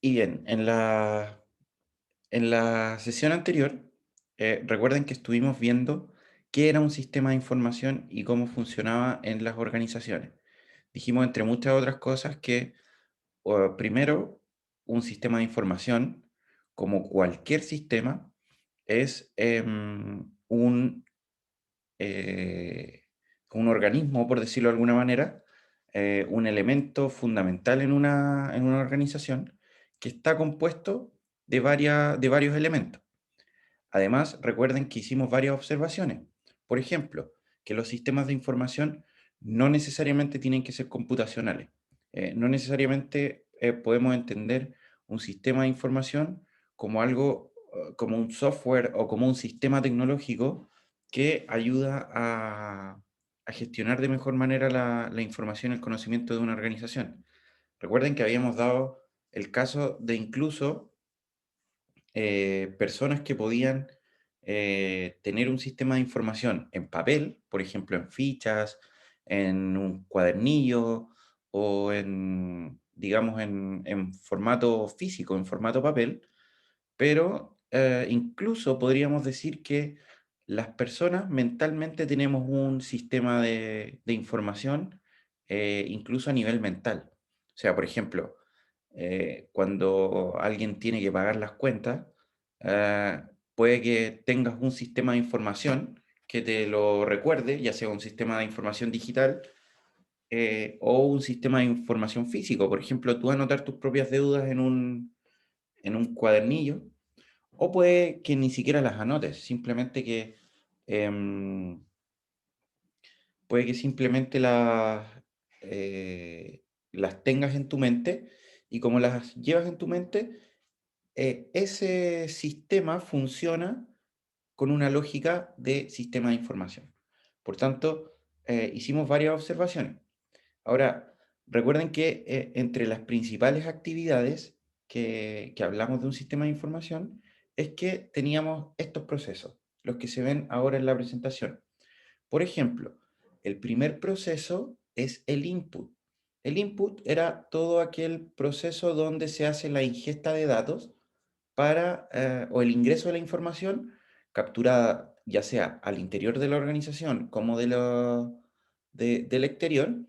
Y bien, en la sesión anterior, recuerden que estuvimos viendo qué era un sistema de información y cómo funcionaba en las organizaciones. Dijimos, entre muchas otras cosas, que primero, un sistema de información, como cualquier sistema, es eh, un organismo, por decirlo de alguna manera, un elemento fundamental en una organización que está compuesto de varios elementos. Además, recuerden que hicimos varias observaciones. Por ejemplo, que los sistemas de información no necesariamente tienen que ser computacionales. No necesariamente podemos entender un sistema de información como algo, como un software o como un sistema tecnológico que ayuda a gestionar de mejor manera la información y el conocimiento de una organización. Recuerden que habíamos dado el caso de incluso personas que podían tener un sistema de información en papel, por ejemplo, en fichas, en un cuadernillo o digamos, en formato físico, en formato papel, pero incluso podríamos decir que las personas mentalmente tenemos un sistema de información, incluso a nivel mental. O sea, por ejemplo, cuando alguien tiene que pagar las cuentas, ah, puede que tengas un sistema de información que te lo recuerde, ya sea un sistema de información digital o un sistema de información físico. Por ejemplo, tú anotar tus propias deudas en un cuadernillo, o puede que ni siquiera las anotes, simplemente que em, puede que simplemente las tengas en tu mente, y como las llevas en tu mente, ese sistema funciona con una lógica de sistema de información. Por tanto, hicimos varias observaciones. Ahora, recuerden que entre las principales actividades que hablamos de un sistema de información es que teníamos estos procesos, los que se ven ahora en la presentación. Por ejemplo, el primer proceso es el input. El input era todo aquel proceso donde se hace la ingesta de datos o el ingreso de la información capturada ya sea al interior de la organización como del exterior,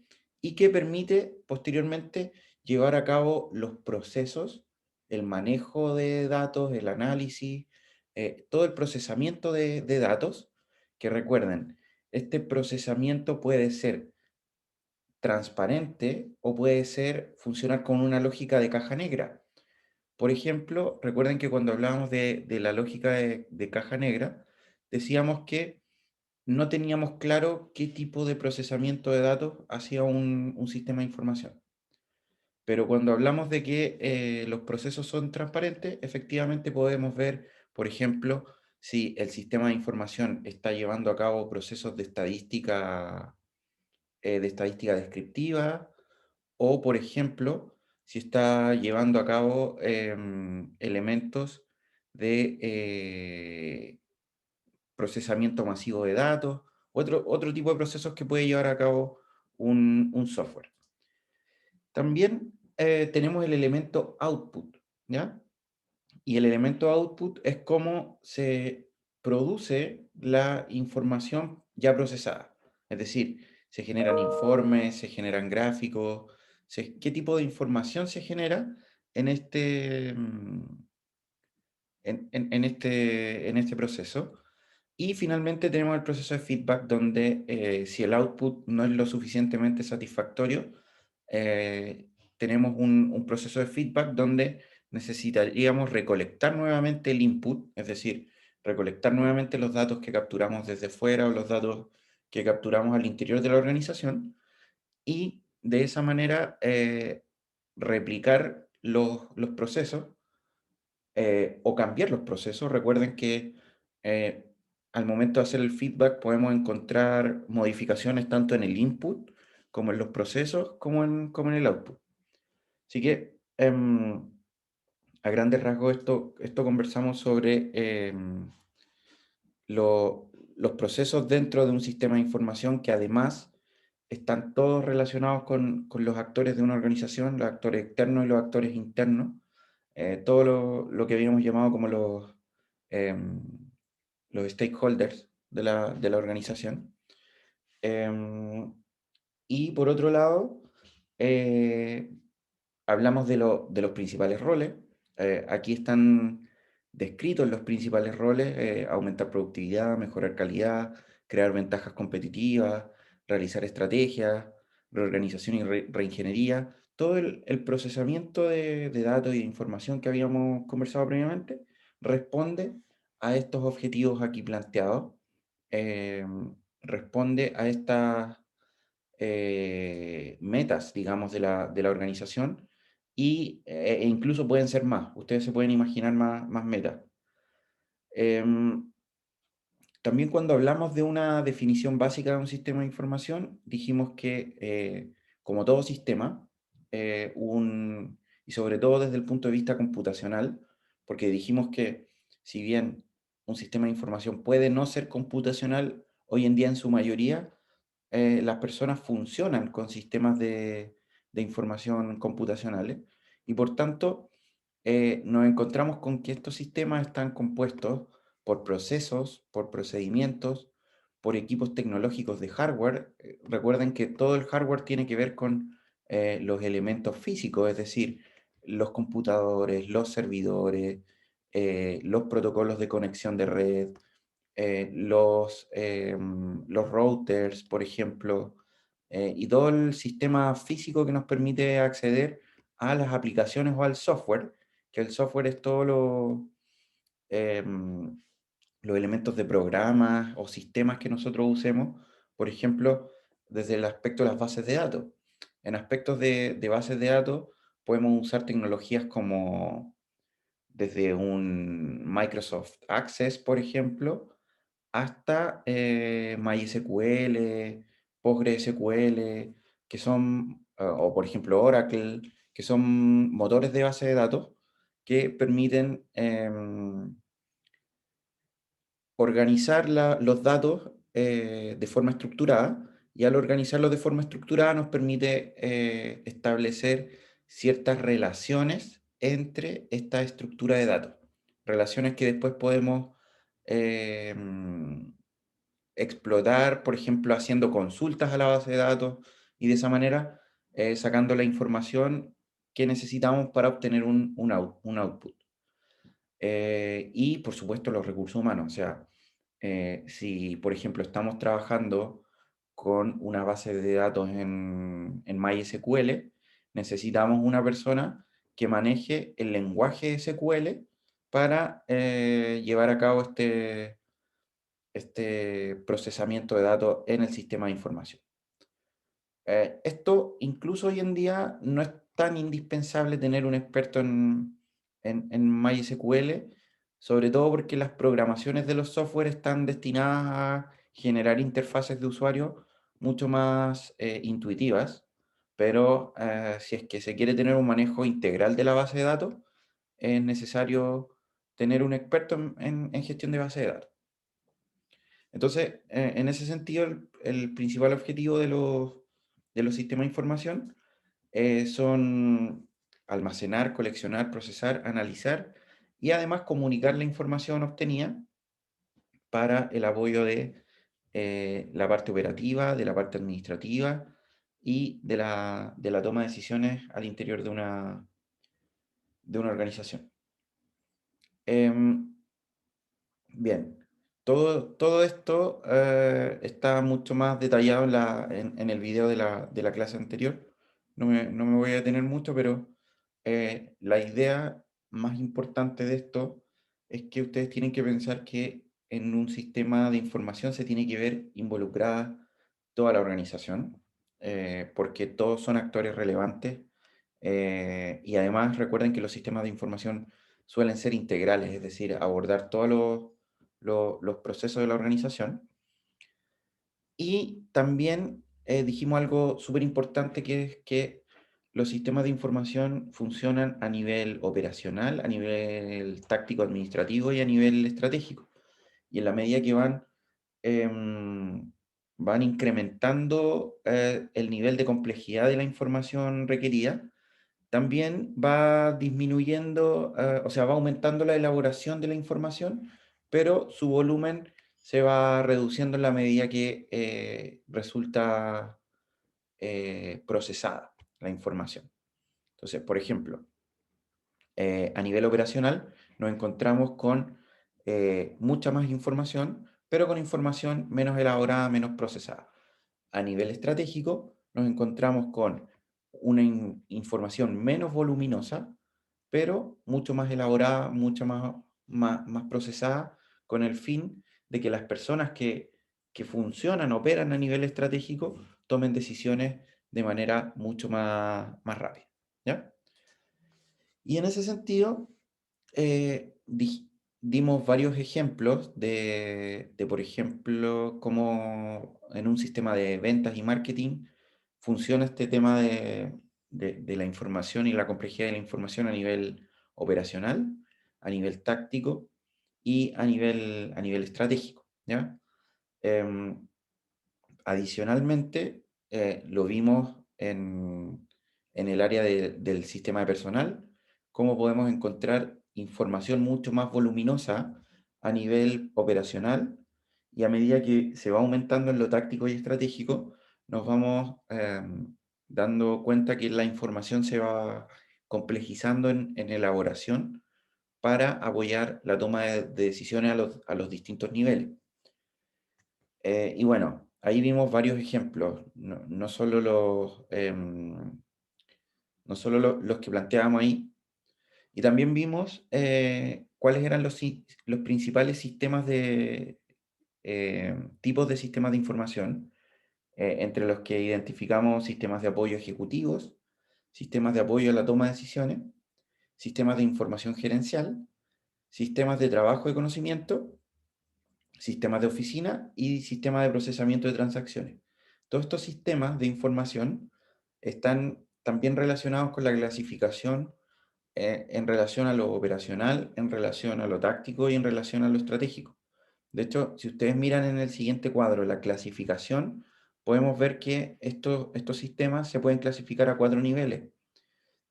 y que permite posteriormente llevar a cabo los procesos, el manejo de datos, el análisis, todo el procesamiento de datos, que recuerden, este procesamiento puede ser transparente o puede funcionar con una lógica de caja negra. Por ejemplo, recuerden que cuando hablábamos de la lógica de caja negra, decíamos que no teníamos claro qué tipo de procesamiento de datos hacía un sistema de información. Pero cuando hablamos de que los procesos son transparentes, efectivamente podemos ver, por ejemplo, si el sistema de información está llevando a cabo procesos de estadística descriptiva, o, por ejemplo, si está llevando a cabo elementos de procesamiento masivo de datos, otro tipo de procesos que puede llevar a cabo un software. También tenemos el elemento output, ¿ya? Y el elemento output es cómo se produce la información ya procesada. Es decir, se generan informes, se generan gráficos, qué tipo de información se genera en este proceso. Y finalmente tenemos el proceso de feedback, donde si el output no es lo suficientemente satisfactorio, tenemos un proceso de feedback donde necesitaríamos recolectar nuevamente el input, es decir, recolectar nuevamente los datos que capturamos desde fuera o los datos que capturamos al interior de la organización, y de esa manera replicar los procesos o cambiar los procesos. Recuerden que eh, al momento de hacer el feedback podemos encontrar modificaciones tanto en el input como en los procesos como en el output. Así que a grandes rasgos esto conversamos sobre los procesos dentro de un sistema de información, que además están todos relacionados con los actores de una organización, los actores externos y los actores internos, todo lo que habíamos llamado como em, los stakeholders de la organización. Em, y por otro lado, eh, hablamos de los principales roles. Aquí están descritos los principales roles: aumentar productividad, mejorar calidad, crear ventajas competitivas, realizar estrategias, reorganización y reingeniería. Todo el procesamiento de datos y de información que habíamos conversado previamente responde a estos objetivos aquí planteados, responde a estas metas, digamos, de la organización, e incluso pueden ser más. Ustedes se pueden imaginar más metas. Em, También cuando hablamos de una definición básica de un sistema de información, dijimos que, como todo sistema, y sobre todo desde el punto de vista computacional, porque dijimos que si bien un sistema de información puede no ser computacional, hoy en día en su mayoría las personas funcionan con sistemas de información computacionales, y por tanto nos encontramos con que estos sistemas están compuestos por procesos, por procedimientos, por equipos tecnológicos de hardware. Recuerden que todo el hardware tiene que ver con los elementos físicos, es decir, los computadores, los servidores, los protocolos de conexión de red, los routers, por ejemplo, y todo el sistema físico que nos permite acceder a las aplicaciones o al software, que el software es todo los elementos de programas o sistemas que nosotros usemos, por ejemplo, desde el aspecto de las bases de datos. En aspectos de bases de datos podemos usar tecnologías como desde un Microsoft Access, por ejemplo, hasta MySQL, PostgreSQL, que son, o por ejemplo Oracle, que son motores de base de datos que permiten organizar los datos de forma estructurada, y al organizarlos de forma estructurada nos permite establecer ciertas relaciones entre esta estructura de datos, relaciones que después podemos em, explotar, por ejemplo, haciendo consultas a la base de datos, y de esa manera sacando la información que necesitamos para obtener un output. Y por supuesto los recursos humanos, o sea, si por ejemplo estamos trabajando con una base de datos en MySQL, necesitamos una persona que maneje el lenguaje SQL para llevar a cabo este procesamiento de datos en el sistema de información. Esto incluso hoy en día no es tan indispensable tener un experto en MySQL, sobre todo porque las programaciones de los software están destinadas a generar interfaces de usuario mucho más intuitivas, pero si es que se quiere tener un manejo integral de la base de datos, es necesario tener un experto en gestión de base de datos. Entonces, en ese sentido, el principal objetivo de los sistemas de información son almacenar, coleccionar, procesar, analizar y además comunicar la información obtenida para el apoyo de la parte operativa, de la parte administrativa y de la toma de decisiones al interior de una organización. Em, Bien, todo esto está mucho más detallado en el video de la clase anterior. No me voy a detener mucho, pero la idea más importante de esto es que ustedes tienen que pensar que en un sistema de información se tiene que ver involucrada toda la organización, porque todos son actores relevantes, y además recuerden que los sistemas de información suelen ser integrales, es decir, abordar todos los procesos de la organización. Y también dijimos algo súper importante, que es que los sistemas de información funcionan a nivel operacional, a nivel táctico administrativo y a nivel estratégico. Y en la medida que van incrementando el nivel de complejidad de la información requerida, también va disminuyendo, o sea, va aumentando la elaboración de la información, pero su volumen se va reduciendo en la medida que resulta procesada la información. Entonces, por ejemplo, a nivel operacional nos encontramos con mucha más información, pero con información menos elaborada, menos procesada. A nivel estratégico nos encontramos con una información menos voluminosa, pero mucho más elaborada, mucho más procesada, con el fin de que las personas que funcionan, operan a nivel estratégico, tomen decisiones de manera mucho más rápida. ¿Ya? Y en ese sentido, dimos varios ejemplos por ejemplo, cómo en un sistema de ventas y marketing funciona este tema de la información y la complejidad de la información a nivel operacional, a nivel táctico y a nivel estratégico, ¿ya? Em, Adicionalmente, lo vimos en el área del sistema de personal, cómo podemos encontrar información mucho más voluminosa a nivel operacional, y a medida que se va aumentando en lo táctico y estratégico, nos vamos dando cuenta que la información se va complejizando en elaboración para apoyar la toma de decisiones a los distintos niveles. Y bueno, ahí vimos varios ejemplos, no solo los que planteábamos ahí, y también vimos cuáles eran los principales sistemas tipos de sistemas de información, entre los que identificamos sistemas de apoyo ejecutivos, sistemas de apoyo a la toma de decisiones, sistemas de información gerencial, sistemas de trabajo de conocimiento, sistemas de oficina y sistemas de procesamiento de transacciones. Todos estos sistemas de información están también relacionados con la clasificación en relación a lo operacional, en relación a lo táctico y en relación a lo estratégico. De hecho, si ustedes miran en el siguiente cuadro la clasificación, podemos ver que estos sistemas se pueden clasificar a 4 niveles.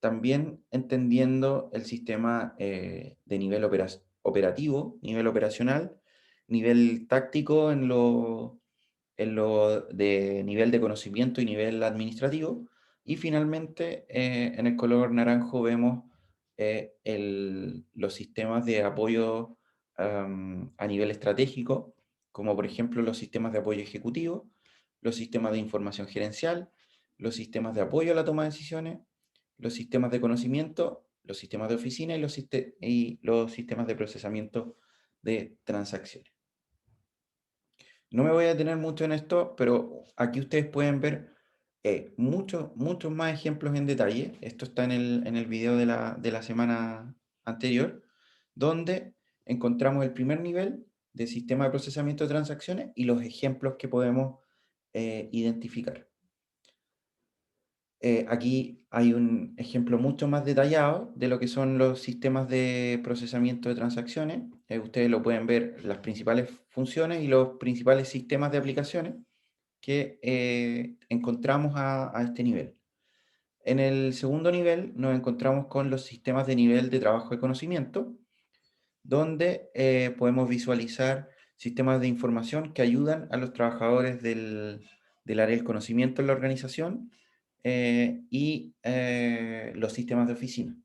También entendiendo el sistema de nivel operativo, nivel operacional, nivel táctico en lo de nivel de conocimiento y nivel administrativo. Y finalmente, en el color naranjo vemos los sistemas de apoyo a nivel estratégico, como por ejemplo los sistemas de apoyo ejecutivo, los sistemas de información gerencial, los sistemas de apoyo a la toma de decisiones, los sistemas de conocimiento, los sistemas de oficina y los sistemas de procesamiento de transacciones. No me voy a detener mucho en esto, pero aquí ustedes pueden ver muchos más ejemplos en detalle. Esto está en el video de la semana anterior, donde encontramos el primer nivel de sistema de procesamiento de transacciones y los ejemplos que podemos identificar. Aquí hay un ejemplo mucho más detallado de lo que son los sistemas de procesamiento de transacciones. Ustedes lo pueden ver, las principales funciones y los principales sistemas de aplicaciones que encontramos a este nivel. En el segundo nivel nos encontramos con los sistemas de nivel de trabajo de conocimiento, donde podemos visualizar sistemas de información que ayudan a los trabajadores del área del conocimiento en la organización y los sistemas de oficina.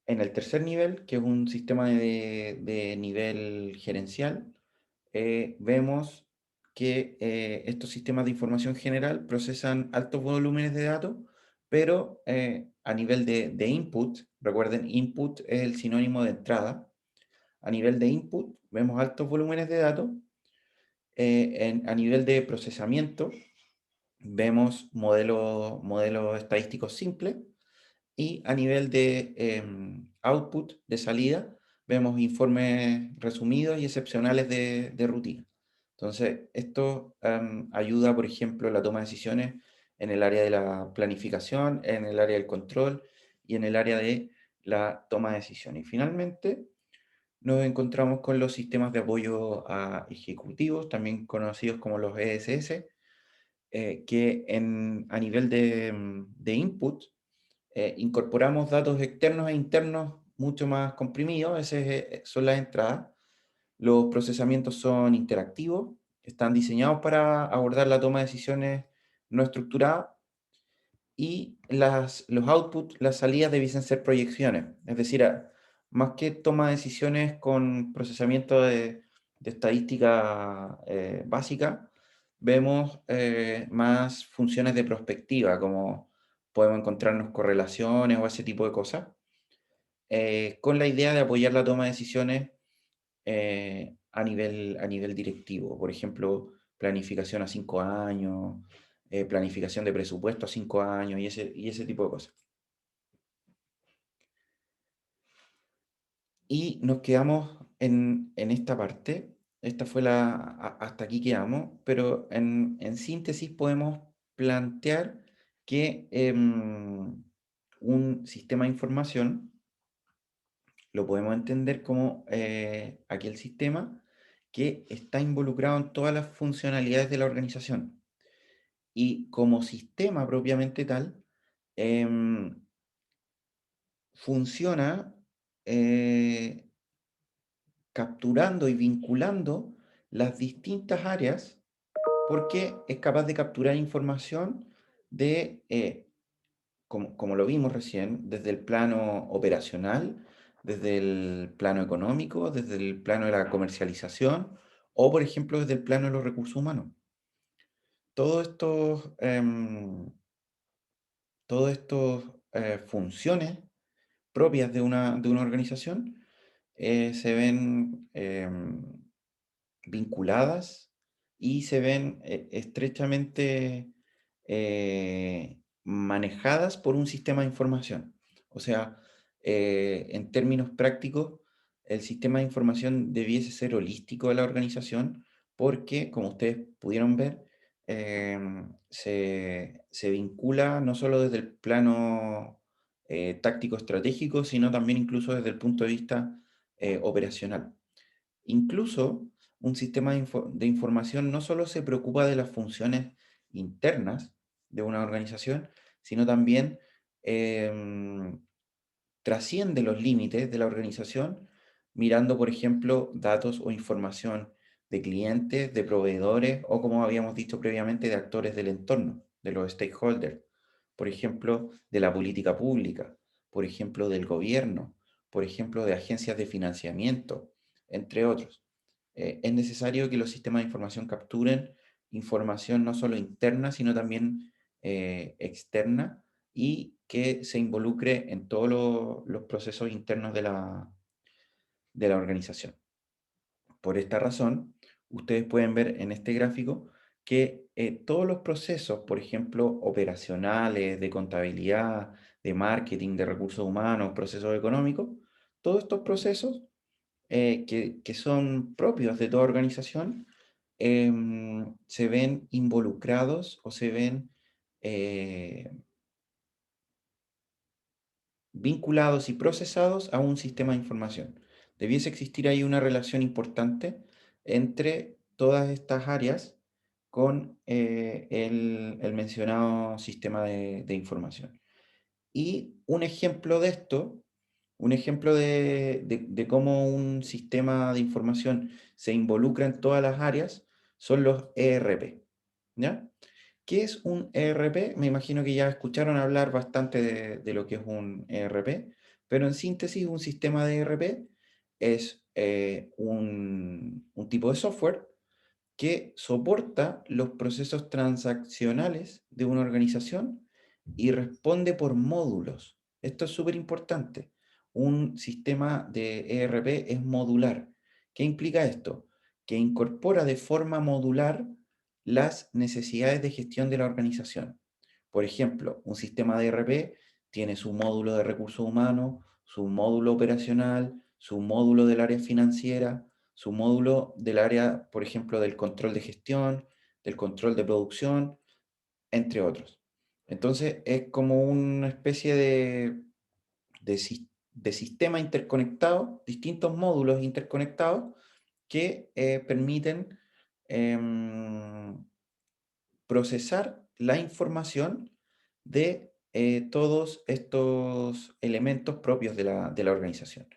En el tercer nivel, que es un sistema de nivel gerencial, vemos que estos sistemas de información general procesan altos volúmenes de datos, pero a nivel de input, recuerden, input es el sinónimo de entrada. A nivel de input vemos altos volúmenes de datos. A nivel de procesamiento vemos modelos estadísticos simples, y a nivel de output, de salida, vemos informes resumidos y excepcionales de rutina. Entonces, esto ayuda, por ejemplo, en la toma de decisiones en el área de la planificación, en el área del control y en el área de la toma de decisiones. Y finalmente, nos encontramos con los sistemas de apoyo a ejecutivos, también conocidos como los ESS, que a nivel de input incorporamos datos externos e internos mucho más comprimidos, esas son las entradas. Los procesamientos son interactivos, están diseñados para abordar la toma de decisiones no estructurada y los outputs, las salidas debiesen ser proyecciones. Es decir, más que toma de decisiones con procesamiento de estadística básica, vemos más funciones de prospectiva, como podemos encontrarnos correlaciones o ese tipo de cosas, con la idea de apoyar la toma de decisiones a nivel directivo. Por ejemplo, planificación a 5 años, planificación de presupuesto a 5 años y ese tipo de cosas. Y nos quedamos en esta parte. Esta fue hasta aquí quedamos, pero en síntesis podemos plantear que un sistema de información lo podemos entender como aquel sistema que está involucrado en todas las funcionalidades de la organización. Y como sistema propiamente tal, em, funciona eh, capturando y vinculando las distintas áreas porque es capaz de capturar información de, como lo vimos recién, desde el plano operacional, desde el plano económico, desde el plano de la comercialización o, por ejemplo, desde el plano de los recursos humanos. Todos estos, todos estos funciones propias de una organización se ven vinculadas y se ven estrechamente manejadas por un sistema de información. O sea, en términos prácticos, el sistema de información debiese ser holístico de la organización porque, como ustedes pudieron ver, se vincula no solo desde el plano táctico estratégico, sino también incluso desde el punto de vista operacional. Incluso un sistema de información no solo se preocupa de las funciones internas de una organización, sino también em, trasciende los límites de la organización, mirando, por ejemplo, datos o información de clientes, de proveedores o, como habíamos dicho previamente, de actores del entorno, de los stakeholders, por ejemplo, de la política pública, por ejemplo, del gobierno, por ejemplo, de agencias de financiamiento, entre otros. Es necesario que los sistemas de información capturen información no solo interna, sino también externa y que se involucre en todos los procesos internos de la organización. Por esta razón, ustedes pueden ver en este gráfico que todos los procesos, por ejemplo, operacionales, de contabilidad, de marketing, de recursos humanos, procesos económicos, todos estos procesos que son propios de toda organización, se ven involucrados o se ven eh, vinculados y procesados a un sistema de información. Debiese existir ahí una relación importante entre todas estas áreas con el mencionado sistema de información. Y un ejemplo de esto, un ejemplo de cómo un sistema de información se involucra en todas las áreas, son los ERP. ¿Ya? ¿Qué es un ERP? Me imagino que ya escucharon hablar bastante de lo que es un ERP, pero en síntesis, un sistema de ERP es un tipo de software que soporta los procesos transaccionales de una organización y responde por módulos. Esto es súper importante. Un sistema de ERP es modular. ¿Qué implica esto? Que incorpora de forma modular las necesidades de gestión de la organización. Por ejemplo, un sistema de ERP tiene su módulo de recursos humanos, su módulo operacional, su módulo del área financiera, su módulo del área, por ejemplo, del control de gestión, del control de producción, entre otros. Entonces, es como una especie de sistema interconectado, distintos módulos interconectados que permiten em, procesar la información de todos estos elementos propios de la organización.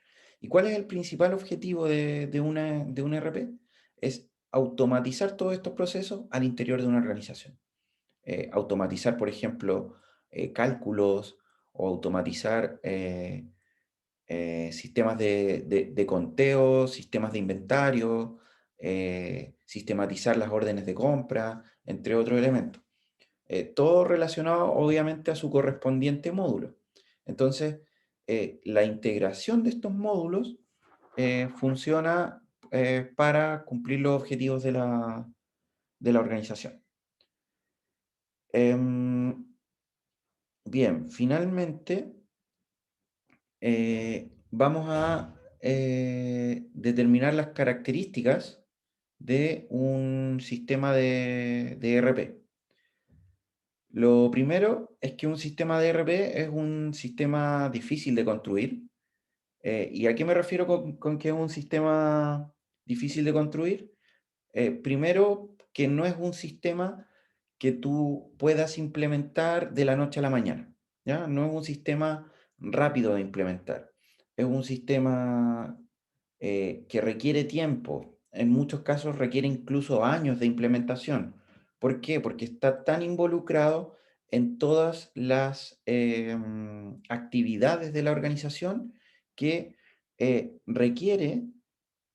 ¿Y cuál es el principal objetivo de un ERP? Es automatizar todos estos procesos al interior de una organización. Automatizar, por ejemplo, cálculos o automatizar sistemas de conteo, sistemas de inventario, sistematizar las órdenes de compra, entre otros elementos. Todo relacionado obviamente a su correspondiente módulo. Entonces, la integración de estos módulos funciona para cumplir los objetivos de la organización. Em, Bien, finalmente vamos a determinar las características de un sistema de ERP. Lo primero es que un sistema de ERP es un sistema difícil de construir. ¿Y a qué me refiero con que es un sistema difícil de construir? Primero, que no es un sistema que tú puedas implementar de la noche a la mañana, ¿ya? No es un sistema rápido de implementar. Es un sistema que requiere tiempo. En muchos casos requiere incluso años de implementación. ¿Por qué? Porque está tan involucrado en todas las actividades de la organización que requiere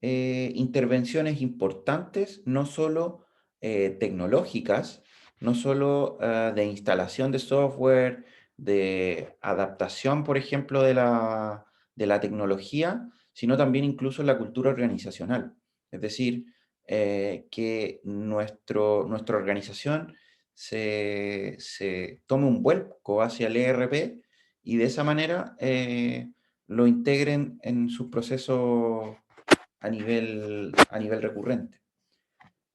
intervenciones importantes, no solo tecnológicas, no solo de instalación de software, de adaptación, por ejemplo, de la tecnología, sino también incluso en la cultura organizacional. Es decir, que nuestra organización se tome un vuelco hacia el ERP y de esa manera lo integren en sus procesos a nivel recurrente.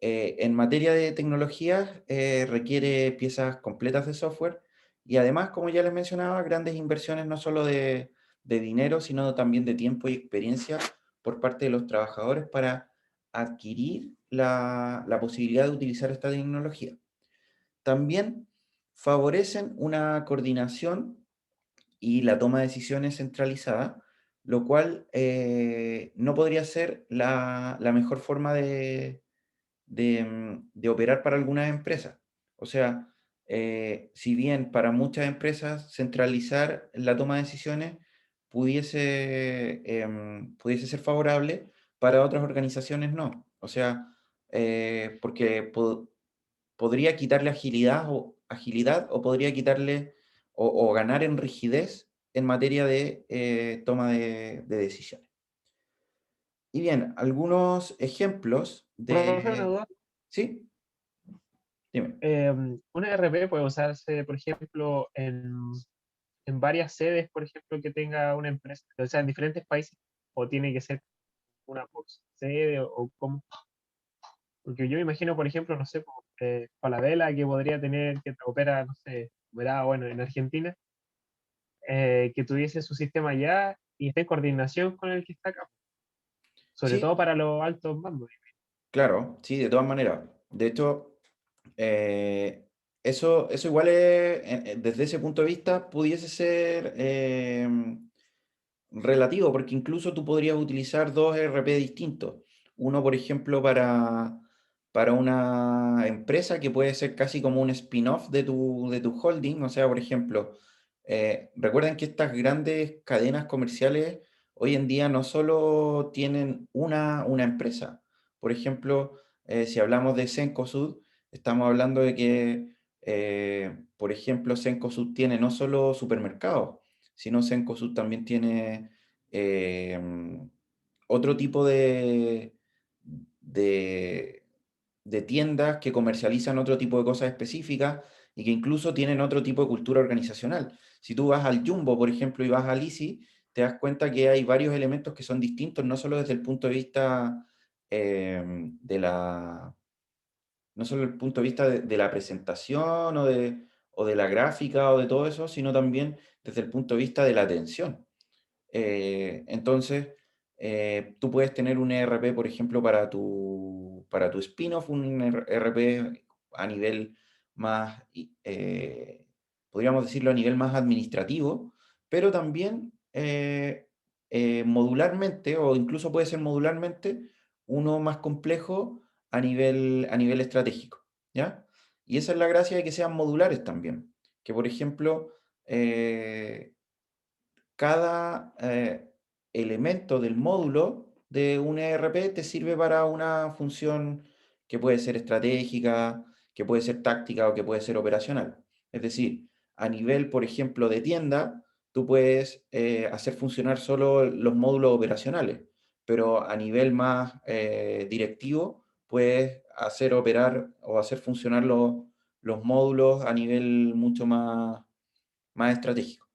En materia de tecnologías, requiere piezas completas de software y además, como ya les mencionaba, grandes inversiones no solo de dinero, sino también de tiempo y experiencia por parte de los trabajadores para adquirir la posibilidad de utilizar esta tecnología. También favorecen una coordinación y la toma de decisiones centralizada, lo cual no podría ser la mejor forma de operar para algunas empresas. O sea, si bien para muchas empresas centralizar la toma de decisiones pudiese ser favorable, para otras organizaciones no. O sea, porque podría quitarle agilidad o podría quitarle o ganar en rigidez en materia de toma de decisiones. Y bien, algunos ejemplos Profe, una de... duda. ¿Sí? Dime. Un ERP puede usarse, por ejemplo, en varias sedes, por ejemplo, que tenga una empresa, o sea, en diferentes países, o tiene que ser una por sede, o cómo. Porque yo me imagino, por ejemplo, no sé, Falabella, que podría tener, que opera, no sé, verá, bueno, en Argentina, que tuviese su sistema allá y esté en coordinación con el que está acá, sobre Sí, todo para los altos mandos. claro, sí, de todas maneras. De hecho, eso igual es, desde ese punto de vista, pudiese ser relativo, porque incluso tú podrías utilizar dos ERP distintos. Uno, por ejemplo, para una empresa que puede ser casi como un spin-off de tu holding. O sea, por ejemplo, recuerden que estas grandes cadenas comerciales hoy en día no solo tienen una empresa. Por ejemplo, si hablamos de Cencosud, estamos hablando de que, por ejemplo, Cencosud tiene no solo supermercados, sino Cencosud también tiene otro tipo de, de tiendas que comercializan otro tipo de cosas específicas y que incluso tienen otro tipo de cultura organizacional. Si tú vas al Jumbo, por ejemplo, y vas al Easy, te das cuenta que hay varios elementos que son distintos, no solo desde el punto de vista de la, no solo el punto de vista de la presentación o de la gráfica o de todo eso, sino también desde el punto de vista de la atención. Entonces, tú puedes tener un ERP, por ejemplo, para tu spin-off, un ERP a nivel más podríamos decirlo a nivel más administrativo, pero también modularmente, o incluso puede ser modularmente, uno más complejo a nivel estratégico, ¿ya? Y esa es la gracia de que sean modulares también, que por ejemplo, cada elemento del módulo de un ERP te sirve para una función que puede ser estratégica, que puede ser táctica o que puede ser operacional. Es decir, a nivel, por ejemplo, de tienda, tú puedes hacer funcionar solo los módulos operacionales, pero a nivel más directivo, puedes hacer operar o hacer funcionar los módulos a nivel mucho más estratégico.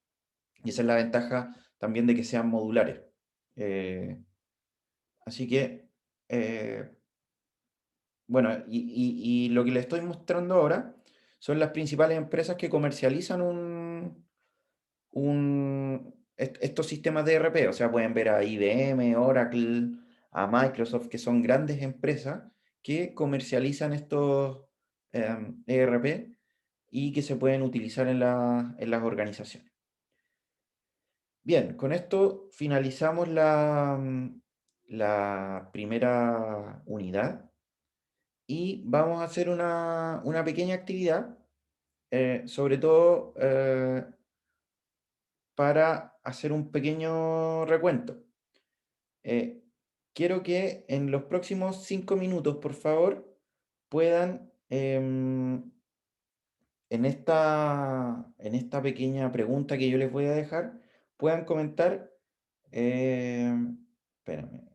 Y esa es la ventaja también de que sean modulares. Eh, así que, eh, bueno, y lo que les estoy mostrando ahora son las principales empresas que comercializan estos sistemas de ERP. O sea, pueden ver a IBM, Oracle, a Microsoft, que son grandes empresas que comercializan estos ERP y que se pueden utilizar en las organizaciones. Bien, con esto finalizamos la primera unidad y vamos a hacer una pequeña actividad, sobre todo para hacer un pequeño recuento. Eh, quiero que en los próximos 5 minutos, por favor, puedan, en esta pequeña pregunta que yo les voy a dejar, puedan comentar. Espérame.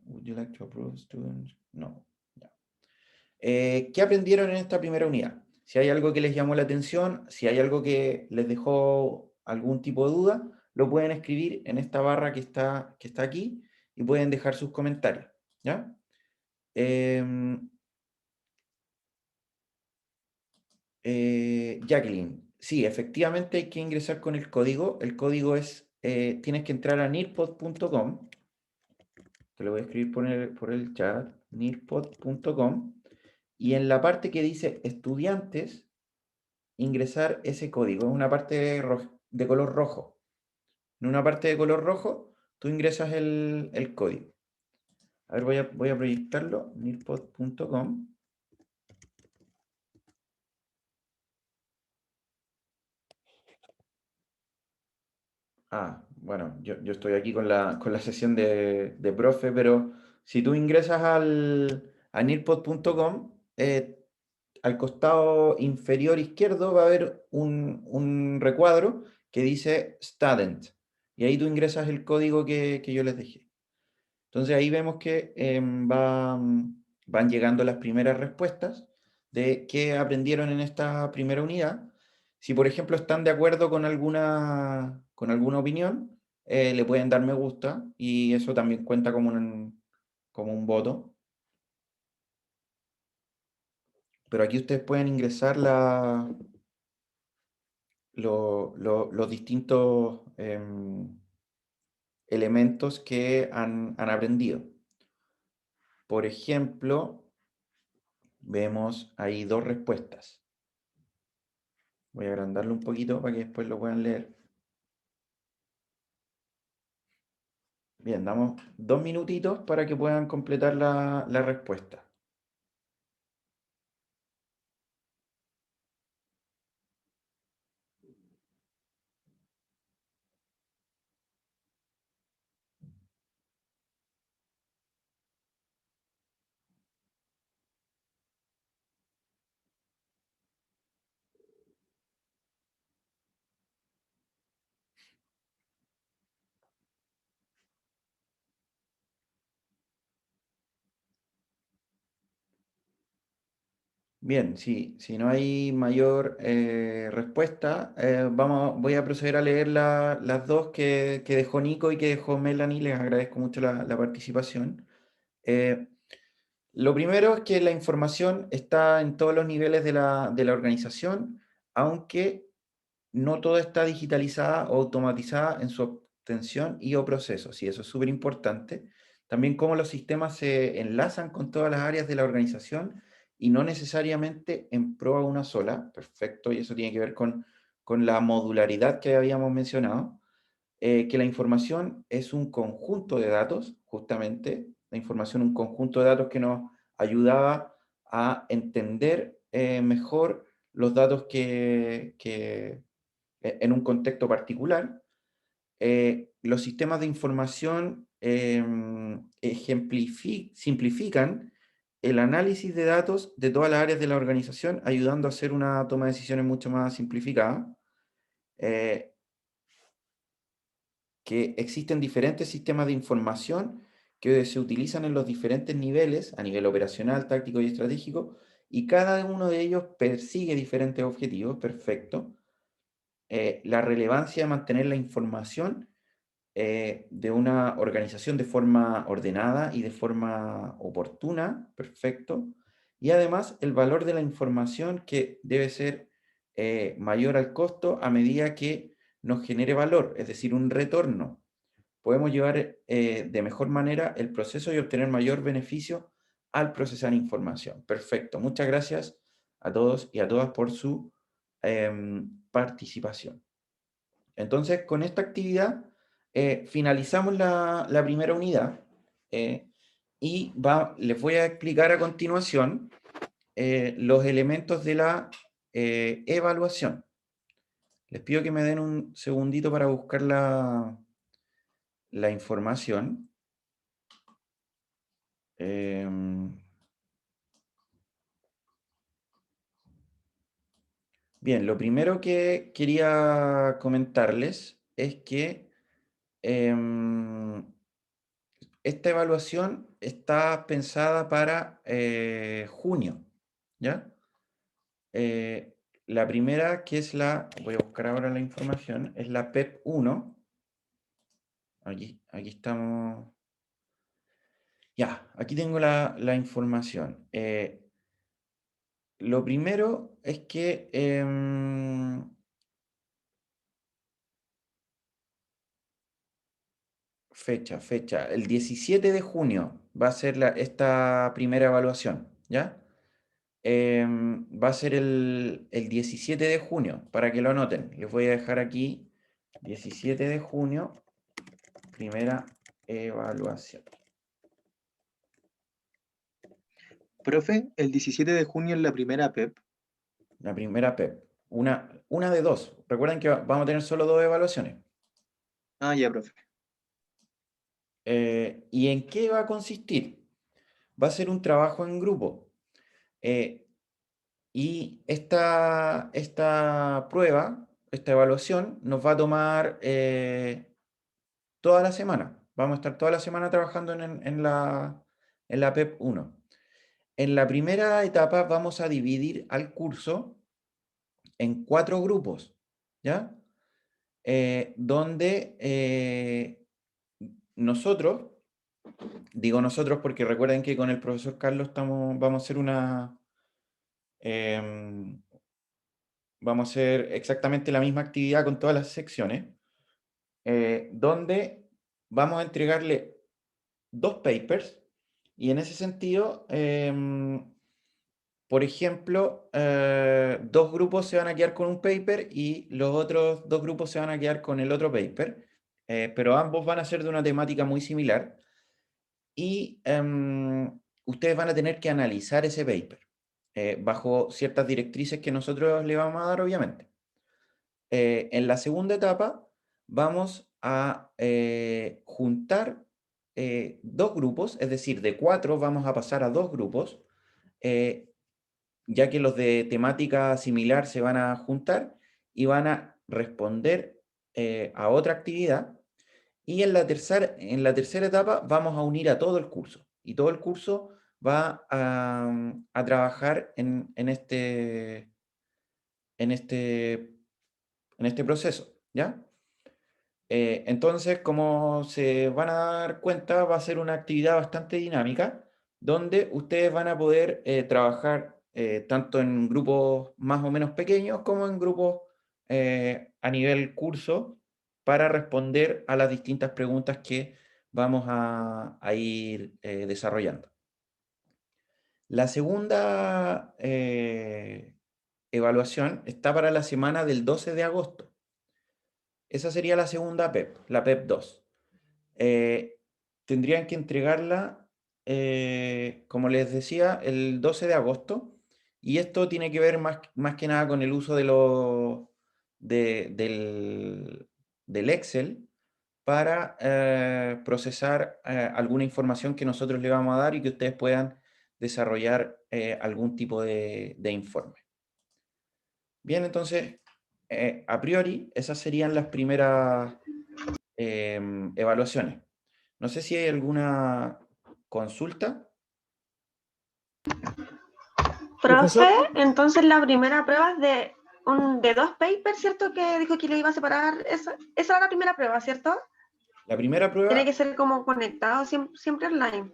Would you like to approve students? No. Ya. ¿Qué aprendieron en esta primera unidad? Si hay algo que les llamó la atención, si hay algo que les dejó algún tipo de duda, lo pueden escribir en esta barra que está aquí y pueden dejar sus comentarios. ¿Ya? Jacqueline, sí, efectivamente hay que ingresar con el código. El código es, tienes que entrar a nearpod.com. Te lo voy a escribir por el chat, nearpod.com. Y en la parte que dice estudiantes, ingresar ese código. Es una parte de color rojo. En una parte de color rojo, tú ingresas el código. A ver, voy a proyectarlo, nearpod.com. Bueno, yo estoy aquí con la sesión de profe, pero si tú ingresas a nearpod.com, al costado inferior izquierdo va a haber un recuadro que dice Student. Y ahí tú ingresas el código que yo les dejé. Entonces ahí vemos que van llegando las primeras respuestas de qué aprendieron en esta primera unidad. Si por ejemplo están de acuerdo con alguna opinión, le pueden dar me gusta y eso también cuenta como un voto. Pero aquí ustedes pueden ingresar los distintos elementos que han aprendido. Por ejemplo, vemos ahí 2 respuestas. Voy a agrandarlo un poquito para que después lo puedan leer. Bien, damos 2 minutitos para que puedan completar la respuesta. Bien, si no hay mayor respuesta, voy a proceder a leer las dos que dejó Nico y que dejó Melanie. Les agradezco mucho la participación. Eh, lo primero es que la información está en todos los niveles de la organización, aunque no todo está digitalizada o automatizada en su obtención y o procesos, y eso es súper importante. También cómo los sistemas se enlazan con todas las áreas de la organización y no necesariamente en pro a una sola. Perfecto, y eso tiene que ver con con la modularidad que habíamos mencionado, que la información es un conjunto de datos, justamente, la información un conjunto de datos que nos ayudaba a entender mejor los datos en un contexto particular. Los sistemas de información simplifican el análisis de datos de todas las áreas de la organización, ayudando a hacer una toma de decisiones mucho más simplificada. Eh, que existen diferentes sistemas de información que se utilizan en los diferentes niveles, a nivel operacional, táctico y estratégico, y cada uno de ellos persigue diferentes objetivos, perfecto. La relevancia de mantener la información de una organización de forma ordenada y de forma oportuna, perfecto. Y además el valor de la información que debe ser mayor al costo a medida que nos genere valor, es decir, un retorno. Podemos llevar de mejor manera el proceso y obtener mayor beneficio al procesar información. Perfecto. Muchas gracias a todos y a todas por su participación. Entonces, con esta actividad finalizamos la primera unidad y les voy a explicar a continuación los elementos de la evaluación. Les pido que me den un segundito para buscar la información. Bien, lo primero que quería comentarles es que em, esta evaluación está pensada para junio, ¿ya? La primera, que es voy a buscar ahora la información, es la PEP 1. Aquí estamos. Ya, aquí tengo la información. Lo primero es que fecha. El 17 de junio va a ser esta primera evaluación, ¿ya? Va a ser el 17 de junio, para que lo anoten. Les voy a dejar aquí 17 de junio, primera evaluación. Profe, el 17 de junio es la primera PEP. La primera PEP. Una de dos. Recuerden que vamos a tener solo dos evaluaciones. Ah, ya, profe. ¿Y en qué va a consistir? Va a ser un trabajo en grupo. Y esta prueba, esta evaluación, nos va a tomar toda la semana. Vamos a estar toda la semana trabajando en la PEP 1. En la primera etapa vamos a dividir al curso en 4 grupos, ¿ya? Donde nosotros, digo nosotros porque recuerden que con el profesor Carlos vamos a hacer em, vamos a hacer exactamente la misma actividad con todas las secciones, donde vamos a entregarle 2 papers y en ese sentido, por ejemplo, 2 grupos se van a quedar con un paper y los otros 2 grupos se van a quedar con el otro paper, pero ambos van a ser de una temática muy similar y ustedes van a tener que analizar ese paper bajo ciertas directrices que nosotros le vamos a dar, obviamente. En la segunda etapa vamos a juntar 2 grupos, es decir, de 4 vamos a pasar a 2 grupos, eh, ya que los de temática similar se van a juntar y van a responder a otra actividad. Y en la tercera etapa vamos a unir a todo el curso. Y todo el curso va a trabajar en este proceso, ¿ya? Entonces, como se van a dar cuenta, va a ser una actividad bastante dinámica, donde ustedes van a poder trabajar tanto en grupos más o menos pequeños como en grupos a nivel curso para responder a las distintas preguntas que vamos a ir desarrollando. La segunda evaluación está para la semana del 12 de agosto. Esa sería la segunda PEP, la PEP 2. Tendrían que entregarla, como les decía, el 12 de agosto. Y esto tiene que ver más que nada con el uso del Excel para procesar alguna información que nosotros le vamos a dar y que ustedes puedan desarrollar algún tipo de informe. Bien, entonces, a priori, esas serían las primeras evaluaciones. No sé si hay alguna consulta. Profe, entonces la primera prueba es de 2 papers, ¿cierto? Que dijo que le iba a separar. Esa era la primera prueba, ¿cierto? La primera Tiene prueba, que ser como conectado siempre online.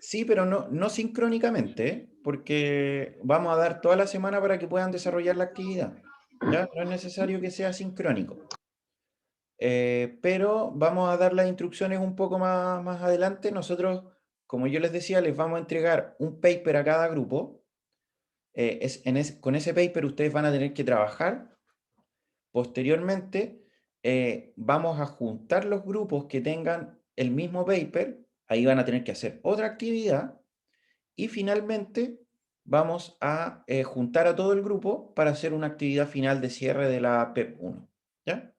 sí, pero no sincrónicamente, porque vamos a dar toda la semana para que puedan desarrollar la actividad. ¿Ya? No es necesario que sea sincrónico. Pero vamos a dar las instrucciones un poco más adelante. Nosotros, como yo les decía, les vamos a entregar un paper a cada grupo. Con ese paper ustedes van a tener que trabajar. Posteriormente, vamos a juntar los grupos que tengan el mismo paper. Ahí van a tener que hacer otra actividad. Y finalmente, vamos a juntar a todo el grupo para hacer una actividad final de cierre de la PEP 1. ¿Ya?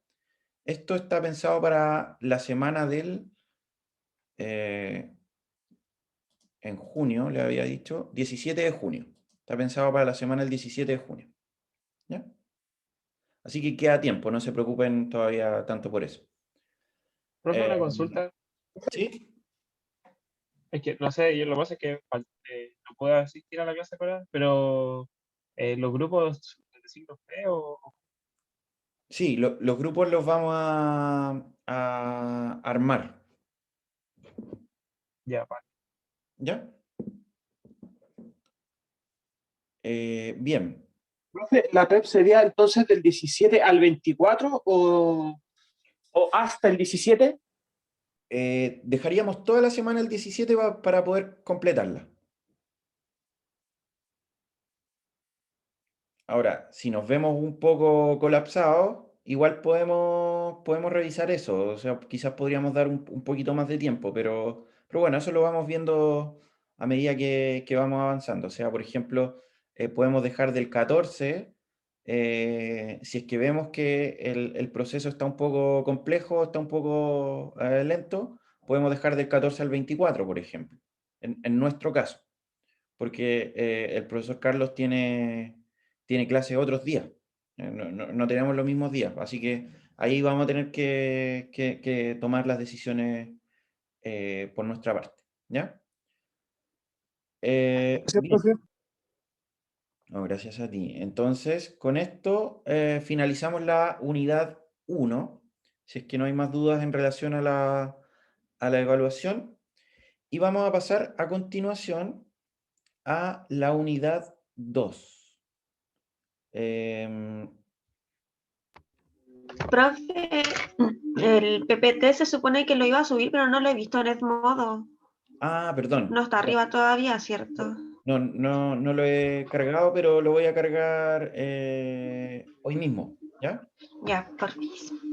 Esto está pensado para la semana en junio, le había dicho, 17 de junio. Está pensado para la semana del 17 de junio. ¿Ya? Así que queda tiempo, no se preocupen todavía tanto por eso. Profe, una Eh, consulta. ¿Sí? Es que, no sé, yo lo que pasa es que no puedo asistir a la clase ahora, pero los grupos de signo P o Sí, los grupos los vamos a armar. ya, vale. ¿Ya? Bien. Profe, ¿la PEP sería entonces del 17 al 24 o hasta el 17? Dejaríamos toda la semana el 17 para poder completarla. Ahora, si nos vemos un poco colapsados, igual podemos revisar eso. O sea, quizás podríamos dar un poquito más de tiempo, pero bueno, eso lo vamos viendo a medida que vamos avanzando. O sea, por ejemplo, podemos dejar del 14, si es que vemos que el proceso está un poco complejo, está un poco lento, podemos dejar del 14 al 24, por ejemplo, en nuestro caso, porque el profesor Carlos tiene clase otros días. No tenemos los mismos días, así que ahí vamos a tener que tomar las decisiones por nuestra parte. ¿Ya? Gracias, Bien. profe. No, gracias a ti. Entonces, con esto finalizamos la unidad 1, si es que no hay más dudas en relación a la evaluación. Y vamos a pasar a continuación a la unidad 2. Profe, el PPT se supone que lo iba a subir, pero no lo he visto en Edmodo. Perdón. No está arriba todavía, ¿cierto? No lo he cargado, pero lo voy a cargar hoy mismo, ¿ya? Ya, por fin.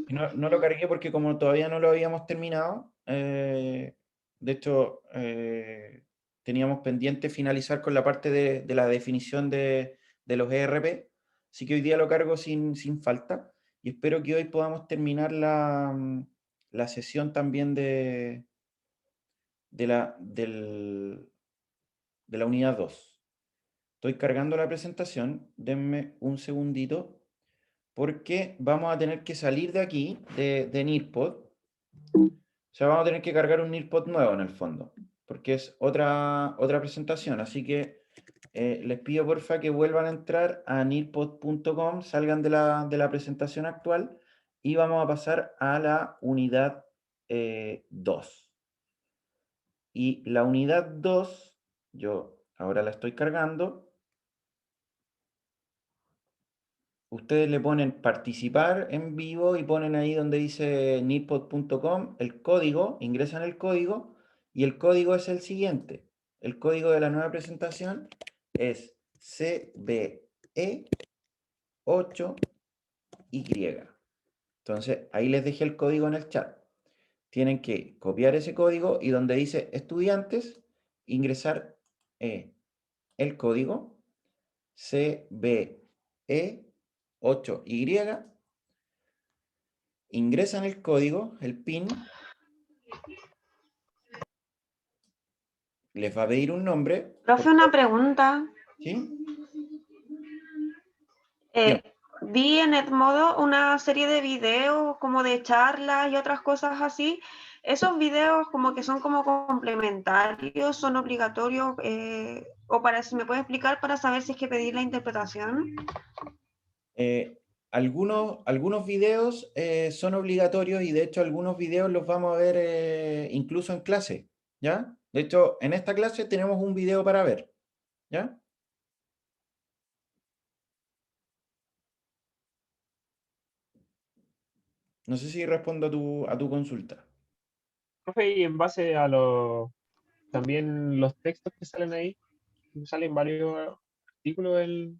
Y no lo cargué porque como todavía no lo habíamos terminado, de hecho, teníamos pendiente finalizar con la parte de la definición de los ERP, así que hoy día lo cargo sin falta y espero que hoy podamos terminar la sesión también de la unidad 2. Estoy cargando la presentación, denme un segundito, porque vamos a tener que salir de aquí, de Nearpod. O sea, vamos a tener que cargar un Nearpod nuevo en el fondo, porque es otra presentación. Así que les pido porfa que vuelvan a entrar a nearpod.com, salgan de la presentación actual y vamos a pasar a la unidad 2. Y la unidad 2, yo ahora la estoy cargando. Ustedes le ponen participar en vivo y ponen ahí donde dice nearpod.com el código, ingresan el código y el código es el siguiente. El código de la nueva presentación es CBE8Y. Entonces, ahí les dejé el código en el chat. Tienen que copiar ese código y donde dice estudiantes, ingresar el código CBE8Y. Ingresan el código, el PIN, les va a pedir un nombre. Profe, una pregunta. ¿Sí? Vi en Edmodo una serie de videos como de charlas y otras cosas así. ¿Esos videos como que son como complementarios, son obligatorios? O para si me puedes explicar para saber si es que pedir la interpretación. Algunos videos son obligatorios y de hecho algunos videos los vamos a ver incluso en clase, ¿ya? De hecho, en esta clase tenemos un video para ver, ¿ya? No sé si respondo a tu consulta. Profe, y en base a también los textos que salen ahí, salen varios artículos del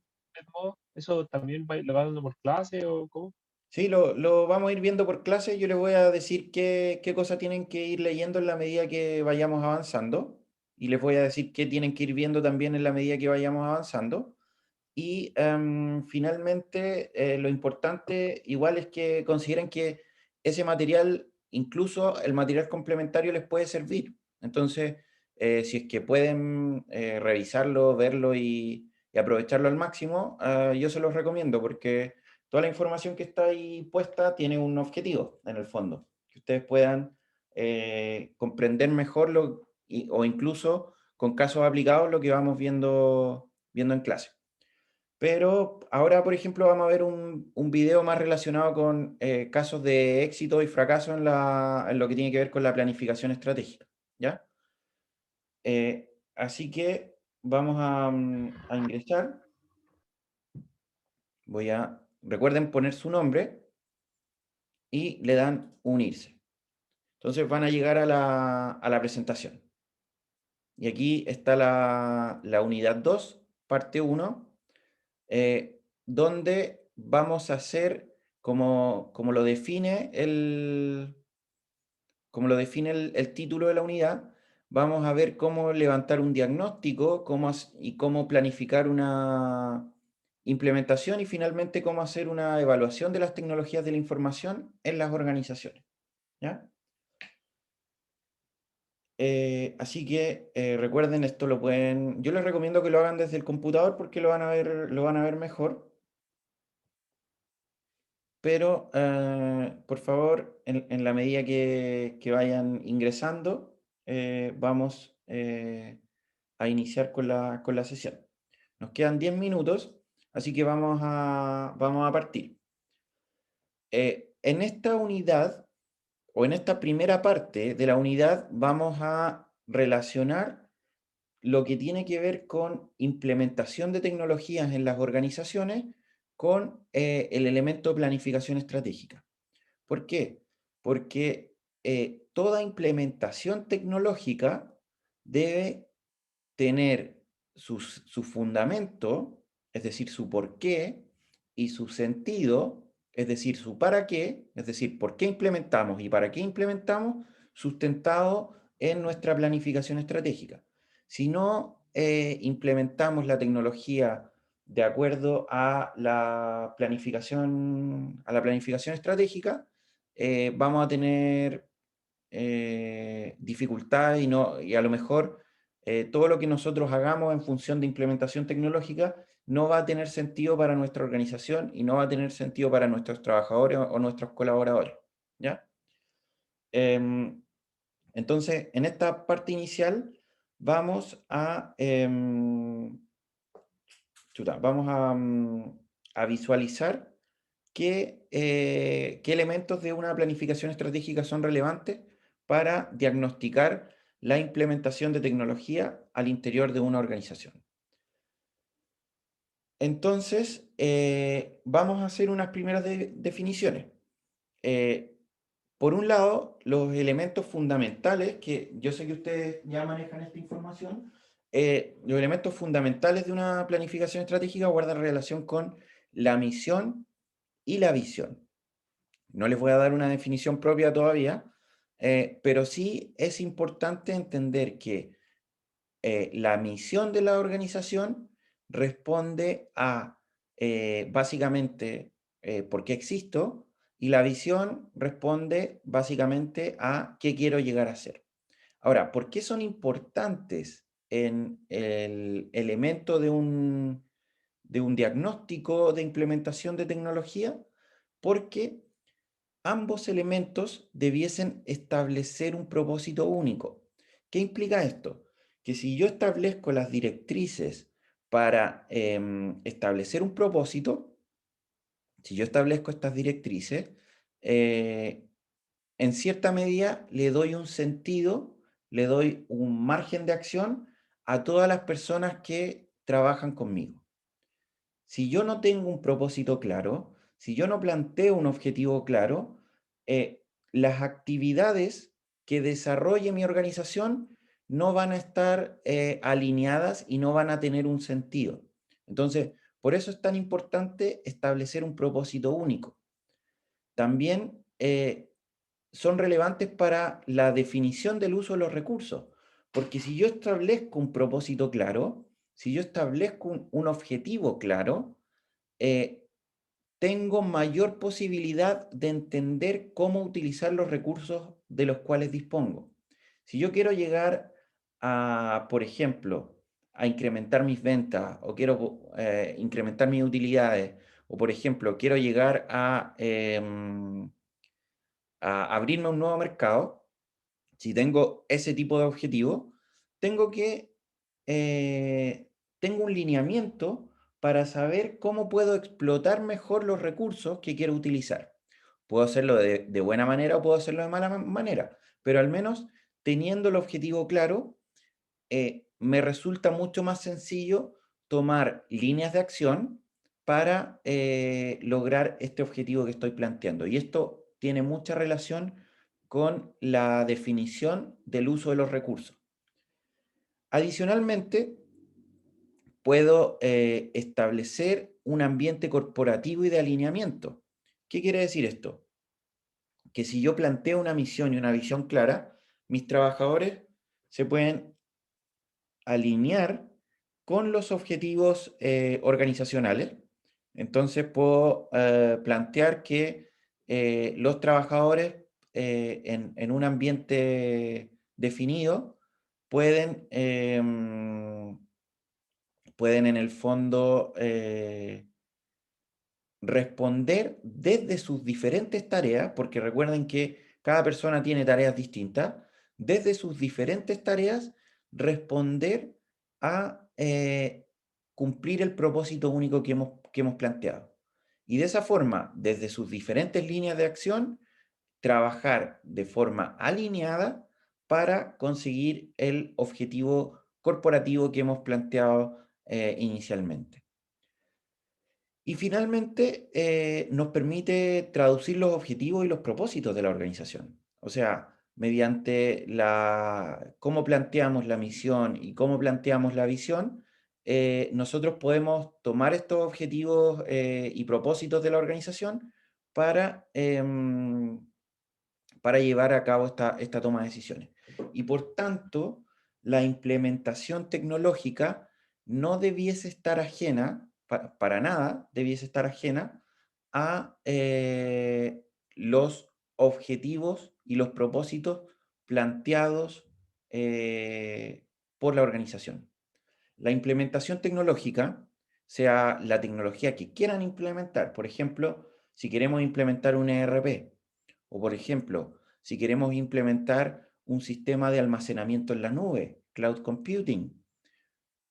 modo, ¿eso también lo va dando por clase o cómo? Sí, lo vamos a ir viendo por clase. Yo les voy a decir qué cosas tienen que ir leyendo en la medida que vayamos avanzando. Y les voy a decir qué tienen que ir viendo también en la medida que vayamos avanzando. Y finalmente, lo importante igual es que consideren que ese material, incluso el material complementario, les puede servir. Entonces, si es que pueden revisarlo, verlo y aprovecharlo al máximo, yo se los recomiendo porque toda la información que está ahí puesta tiene un objetivo en el fondo, que ustedes puedan comprender mejor o incluso con casos aplicados lo que vamos viendo en clase. Pero ahora, por ejemplo, vamos a ver un video más relacionado con casos de éxito y fracaso en lo que tiene que ver con la planificación estratégica, ¿ya? Así que vamos a ingresar. Recuerden poner su nombre y le dan unirse. Entonces van a llegar a la presentación. Y aquí está la unidad 2, parte 1, donde vamos a hacer como lo define el título de la unidad, vamos a ver cómo levantar un diagnóstico y cómo planificar una implementación y finalmente cómo hacer una evaluación de las tecnologías de la información en las organizaciones, ¿ya? Así que recuerden, esto yo les recomiendo que lo hagan desde el computador porque lo van a ver mejor. Pero por favor, en la medida que vayan ingresando, vamos a iniciar con la sesión. Nos quedan 10 minutos, así que vamos a partir. En esta unidad, o en esta primera parte de la unidad, vamos a relacionar lo que tiene que ver con implementación de tecnologías en las organizaciones con el elemento de planificación estratégica. ¿Por qué? Porque toda implementación tecnológica debe tener su fundamento, es decir, su porqué, y su sentido, es decir, su para qué, es decir, por qué implementamos y para qué implementamos, sustentado en nuestra planificación estratégica. Si no implementamos la tecnología de acuerdo a la planificación estratégica, vamos a tener dificultades y a lo mejor todo lo que nosotros hagamos en función de implementación tecnológica no va a tener sentido para nuestra organización y no va a tener sentido para nuestros trabajadores o nuestros colaboradores, ¿ya? Entonces, en esta parte inicial vamos a visualizar qué elementos de una planificación estratégica son relevantes para diagnosticar la implementación de tecnología al interior de una organización. Entonces, vamos a hacer unas primeras definiciones. Por un lado, los elementos fundamentales, que yo sé que ustedes ya manejan esta información, los elementos fundamentales de una planificación estratégica guardan relación con la misión y la visión. No les voy a dar una definición propia todavía, pero sí es importante entender que la misión de la organización responde a, básicamente, por qué existo, y la visión responde básicamente a qué quiero llegar a ser. Ahora, ¿por qué son importantes en el elemento de un diagnóstico de implementación de tecnología? Porque ambos elementos debiesen establecer un propósito único. ¿Qué implica esto? Que si yo establezco las directrices para establecer un propósito, si yo establezco estas directrices, en cierta medida le doy un sentido, le doy un margen de acción a todas las personas que trabajan conmigo. Si yo no tengo un propósito claro, si yo no planteo un objetivo claro, las actividades que desarrolle mi organización no van a estar alineadas y no van a tener un sentido. Entonces, por eso es tan importante establecer un propósito único. También son relevantes para la definición del uso de los recursos, porque si yo establezco un propósito claro, si yo establezco un objetivo claro, tengo mayor posibilidad de entender cómo utilizar los recursos de los cuales dispongo. Si yo quiero llegar a, por ejemplo, a incrementar mis ventas o quiero incrementar mis utilidades, o por ejemplo, quiero llegar a abrirme a un nuevo mercado, si tengo ese tipo de objetivo, tengo que, tengo un lineamiento para saber cómo puedo explotar mejor los recursos que quiero utilizar. Puedo hacerlo de buena manera o puedo hacerlo de mala manera, pero al menos teniendo el objetivo claro, me resulta mucho más sencillo tomar líneas de acción para lograr este objetivo que estoy planteando. Y esto tiene mucha relación con la definición del uso de los recursos. Adicionalmente, puedo establecer un ambiente corporativo y de alineamiento. ¿Qué quiere decir esto? Que si yo planteo una misión y una visión clara, mis trabajadores se pueden alinear con los objetivos organizacionales. Entonces puedo plantear que los trabajadores en un ambiente definido pueden, pueden en el fondo responder desde sus diferentes tareas, porque recuerden que cada persona tiene tareas distintas, desde sus diferentes tareas responder a cumplir el propósito único que hemos planteado. Y de esa forma, desde sus diferentes líneas de acción, trabajar de forma alineada para conseguir el objetivo corporativo que hemos planteado inicialmente. Y finalmente, nos permite traducir los objetivos y los propósitos de la organización. O sea, mediante cómo planteamos la misión y cómo planteamos la visión, nosotros podemos tomar estos objetivos y propósitos de la organización para llevar a cabo esta toma de decisiones. Y por tanto, la implementación tecnológica no debiese estar ajena, para nada debiese estar ajena a los objetivos y los propósitos planteados por la organización. La implementación tecnológica, sea la tecnología que quieran implementar, por ejemplo, si queremos implementar un ERP, o por ejemplo, si queremos implementar un sistema de almacenamiento en la nube, cloud computing.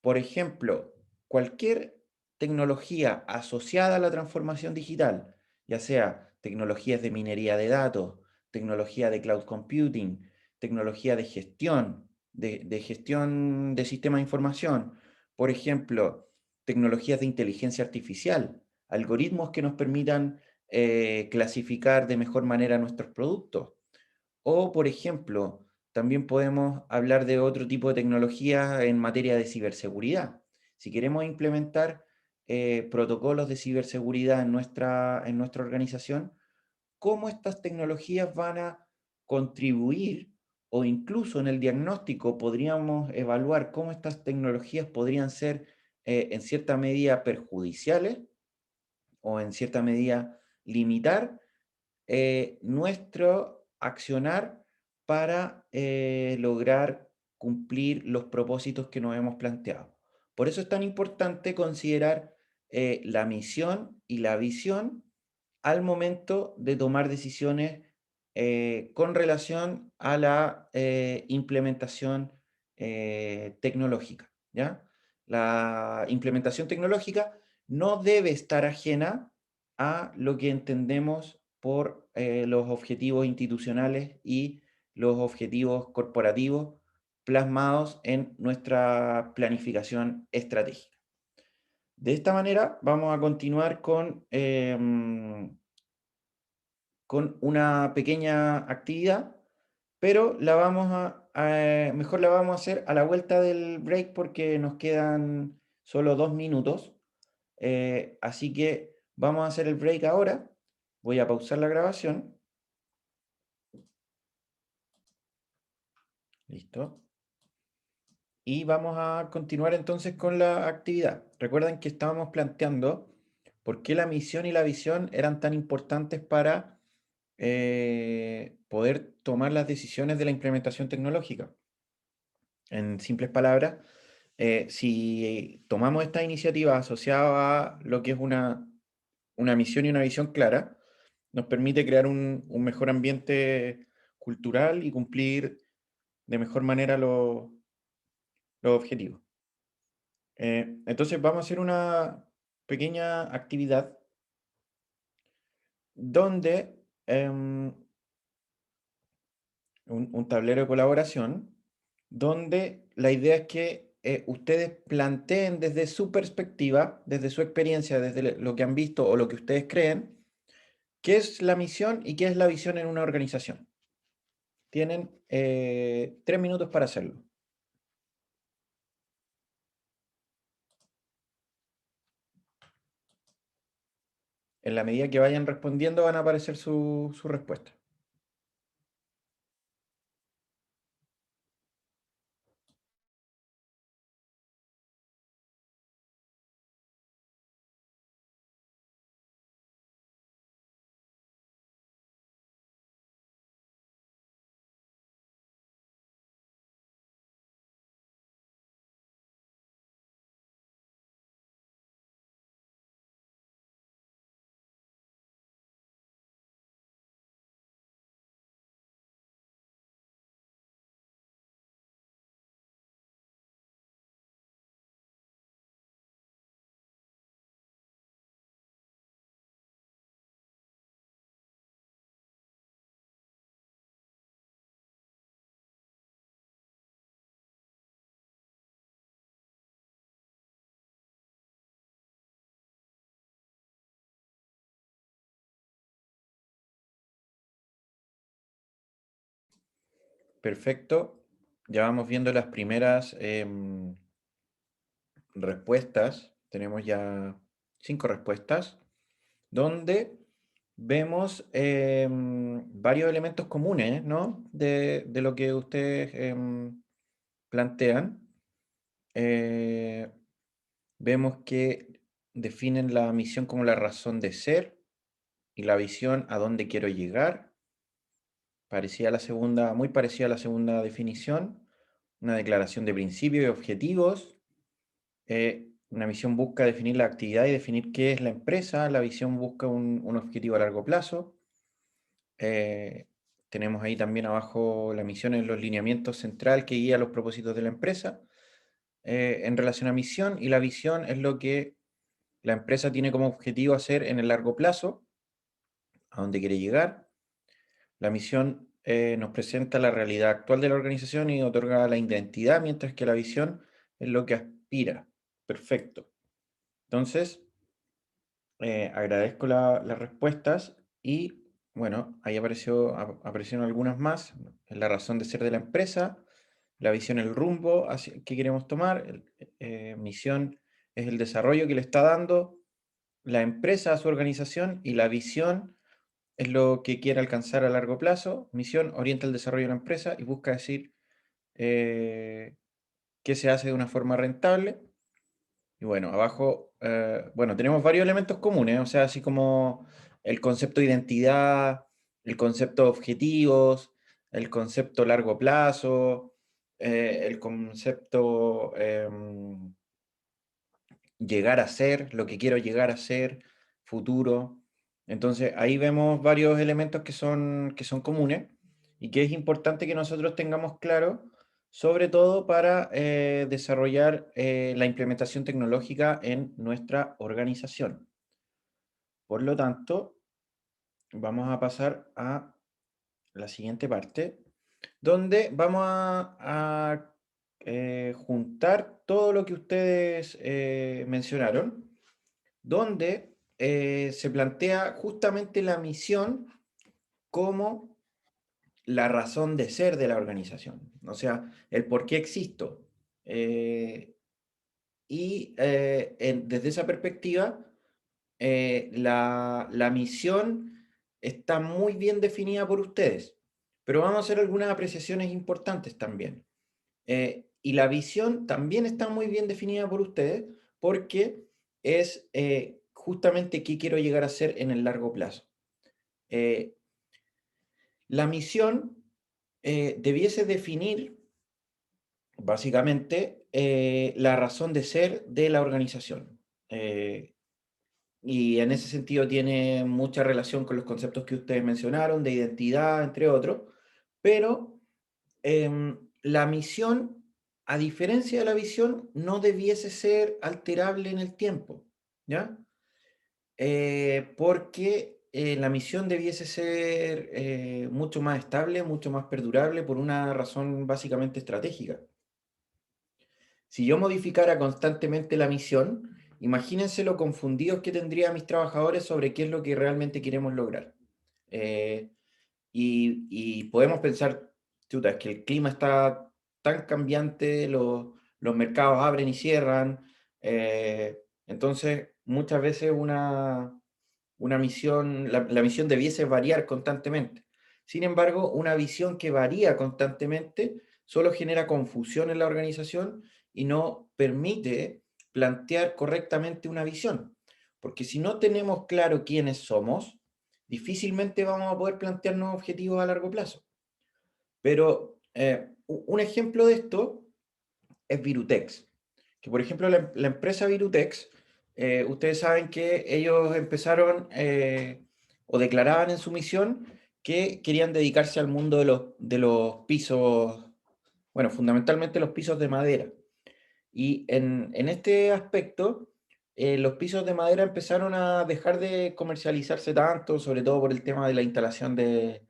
Por ejemplo, cualquier tecnología asociada a la transformación digital, ya sea tecnologías de minería de datos, tecnología de cloud computing, tecnología de gestión, de gestión de sistemas de información, por ejemplo, tecnologías de inteligencia artificial, algoritmos que nos permitan clasificar de mejor manera nuestros productos. O, por ejemplo, también podemos hablar de otro tipo de tecnologías en materia de ciberseguridad. Si queremos implementar protocolos de ciberseguridad en nuestra organización, ¿cómo estas tecnologías van a contribuir, o incluso en el diagnóstico podríamos evaluar cómo estas tecnologías podrían ser en cierta medida perjudiciales o en cierta medida limitar nuestro accionar para lograr cumplir los propósitos que nos hemos planteado? Por eso es tan importante considerar la misión y la visión al momento de tomar decisiones con relación a la implementación tecnológica, ¿ya? La implementación tecnológica no debe estar ajena a lo que entendemos por los objetivos institucionales y los objetivos corporativos plasmados en nuestra planificación estratégica. De esta manera vamos a continuar con una pequeña actividad, pero mejor la vamos a hacer a la vuelta del break porque nos quedan solo 2 minutos. Así que vamos a hacer el break ahora. Voy a pausar la grabación. Listo. Y vamos a continuar entonces con la actividad. Recuerden que estábamos planteando por qué la misión y la visión eran tan importantes para poder tomar las decisiones de la implementación tecnológica. En simples palabras, si tomamos esta iniciativa asociada a lo que es una misión y una visión clara, nos permite crear un mejor ambiente cultural y cumplir de mejor manera los objetivos. Entonces vamos a hacer una pequeña actividad donde un tablero de colaboración, donde la idea es que ustedes planteen desde su perspectiva, desde su experiencia, desde lo que han visto o lo que ustedes creen, qué es la misión y qué es la visión en una organización. Tienen 3 minutos para hacerlo. En la medida que vayan respondiendo van a aparecer su respuesta. Perfecto. Ya vamos viendo las primeras respuestas. Tenemos ya 5 respuestas, donde vemos varios elementos comunes, ¿no? De lo que ustedes plantean. Vemos que definen la misión como la razón de ser y la visión a dónde quiero llegar. Muy parecida a la segunda definición. Una declaración de principios y objetivos. Una misión busca definir la actividad y definir qué es la empresa. La visión busca un objetivo a largo plazo. Tenemos ahí también abajo la misión en los lineamientos central que guía los propósitos de la empresa. En relación a misión, y la visión es lo que la empresa tiene como objetivo hacer en el largo plazo, a dónde quiere llegar. La misión nos presenta la realidad actual de la organización y otorga la identidad, mientras que la visión es lo que aspira. Perfecto. Entonces, agradezco las respuestas y bueno, ahí aparecieron algunas más. La razón de ser de la empresa, la visión, el rumbo que queremos tomar, misión es el desarrollo que le está dando la empresa a su organización, y la visión es lo que quiere alcanzar a largo plazo. Misión orienta el desarrollo de la empresa y busca decir qué se hace de una forma rentable. Y bueno, abajo, bueno, tenemos varios elementos comunes, o sea, así como el concepto de identidad, el concepto de objetivos, el concepto largo plazo, el concepto llegar a ser, lo que quiero llegar a ser, futuro. Entonces, ahí vemos varios elementos que son comunes y que es importante que nosotros tengamos claro, sobre todo para desarrollar la implementación tecnológica en nuestra organización. Por lo tanto, vamos a pasar a la siguiente parte, donde vamos a juntar todo lo que ustedes mencionaron, donde se plantea justamente la misión como la razón de ser de la organización, o sea, el por qué existo. Desde esa perspectiva, la misión está muy bien definida por ustedes, pero vamos a hacer algunas apreciaciones importantes también. Y la visión también está muy bien definida por ustedes porque es justamente qué quiero llegar a ser en el largo plazo. La misión debiese definir básicamente la razón de ser de la organización. Y en ese sentido tiene mucha relación con los conceptos que ustedes mencionaron, de identidad, entre otros, pero la misión, a diferencia de la visión, no debiese ser alterable en el tiempo, ¿ya? Porque la misión debiese ser mucho más estable, mucho más perdurable, por una razón básicamente estratégica. Si yo modificara constantemente la misión, imagínense lo confundidos que tendría mis trabajadores sobre qué es lo que realmente queremos lograr. Eh, y podemos pensar, chuta, es que el clima está tan cambiante, los mercados abren y cierran, entonces muchas veces una misión, la misión debiese variar constantemente. Sin embargo, una visión que varía constantemente solo genera confusión en la organización y no permite plantear correctamente una visión. Porque si no tenemos claro quiénes somos, difícilmente vamos a poder plantearnos objetivos a largo plazo. Pero un ejemplo de esto es Virutex, que por ejemplo la empresa Virutex, ustedes saben que ellos empezaron o declaraban en su misión que querían dedicarse al mundo de los pisos, bueno, fundamentalmente los pisos de madera. Y en este aspecto, los pisos de madera empezaron a dejar de comercializarse tanto, sobre todo por el tema de la instalación de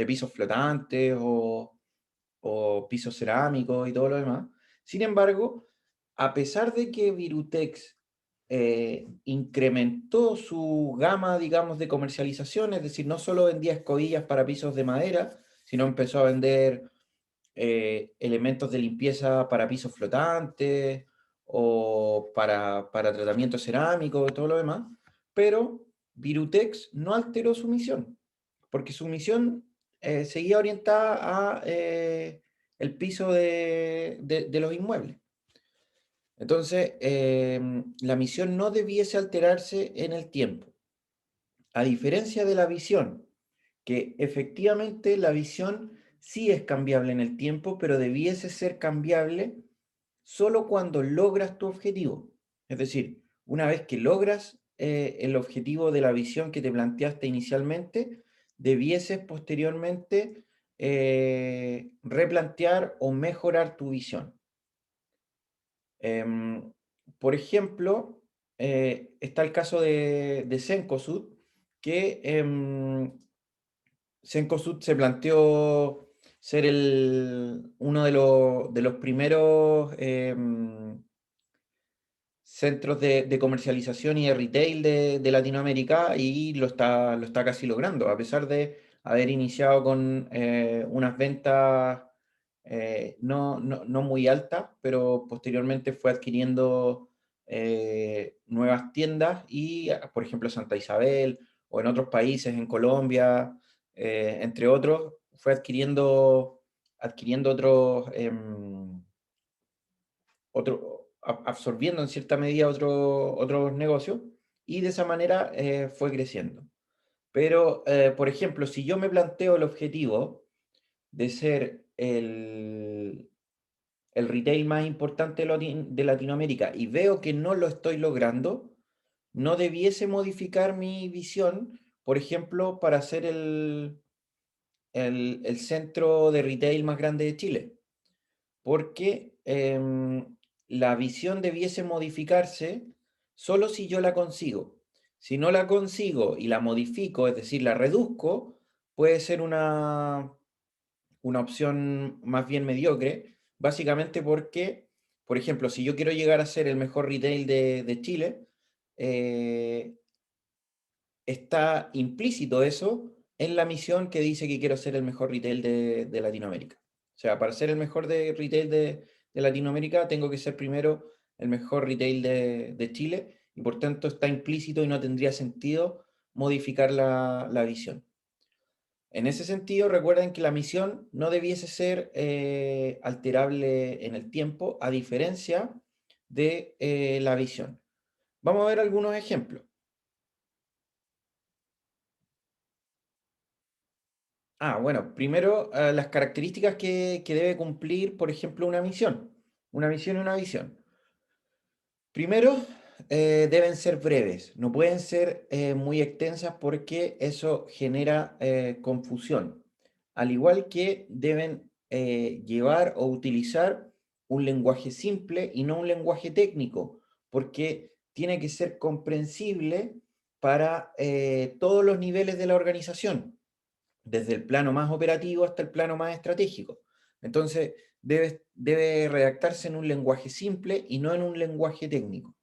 pisos flotantes o pisos cerámicos y todo lo demás. Sin embargo, a pesar de que Virutex incrementó su gama, digamos, de comercialización, es decir, no solo vendía escobillas para pisos de madera, sino empezó a vender elementos de limpieza para pisos flotantes o para tratamiento cerámico y todo lo demás, pero Virutex no alteró su misión, porque su misión seguía orientada a el piso de los inmuebles. Entonces, la misión no debiese alterarse en el tiempo, a diferencia de la visión, que efectivamente la visión sí es cambiable en el tiempo, pero debiese ser cambiable solo cuando logras tu objetivo. Es decir, una vez que logras el objetivo de la visión que te planteaste inicialmente, debieses posteriormente replantear o mejorar tu visión. Em, por ejemplo, está el caso de Cencosud, que Cencosud se planteó ser uno de los primeros centros de comercialización y de retail de Latinoamérica y lo está casi logrando, a pesar de haber iniciado con unas ventas no muy altas, pero posteriormente fue adquiriendo nuevas tiendas y, por ejemplo, Santa Isabel o en otros países, en Colombia, entre otros, fue adquiriendo absorbiendo en cierta medida otros negocios y de esa manera fue creciendo. Pero, por ejemplo, si yo me planteo el objetivo de ser el retail más importante de Latinoamérica y veo que no lo estoy logrando, no debiese modificar mi visión, por ejemplo, para ser el centro de retail más grande de Chile, porque la visión debiese modificarse solo si yo la consigo. Si no la consigo y la modifico, es decir, la reduzco, puede ser una opción más bien mediocre, básicamente porque, por ejemplo, si yo quiero llegar a ser el mejor retail de Chile, eh, está implícito eso en la misión que dice que quiero ser el mejor retail de Latinoamérica. O sea, para ser el mejor retail de Latinoamérica, tengo que ser primero el mejor retail de Chile y por tanto está implícito y no tendría sentido modificar la visión. En ese sentido, recuerden que la misión no debiese ser alterable en el tiempo, a diferencia de la visión. Vamos a ver algunos ejemplos. Bueno, primero las características que debe cumplir, por ejemplo, una misión. Una misión y una visión. Primero, deben ser breves, no pueden ser muy extensas porque eso genera confusión. Al igual que deben llevar o utilizar un lenguaje simple y no un lenguaje técnico, porque tiene que ser comprensible para todos los niveles de la organización, desde el plano más operativo hasta el plano más estratégico. Entonces, debe redactarse en un lenguaje simple y no en un lenguaje técnico.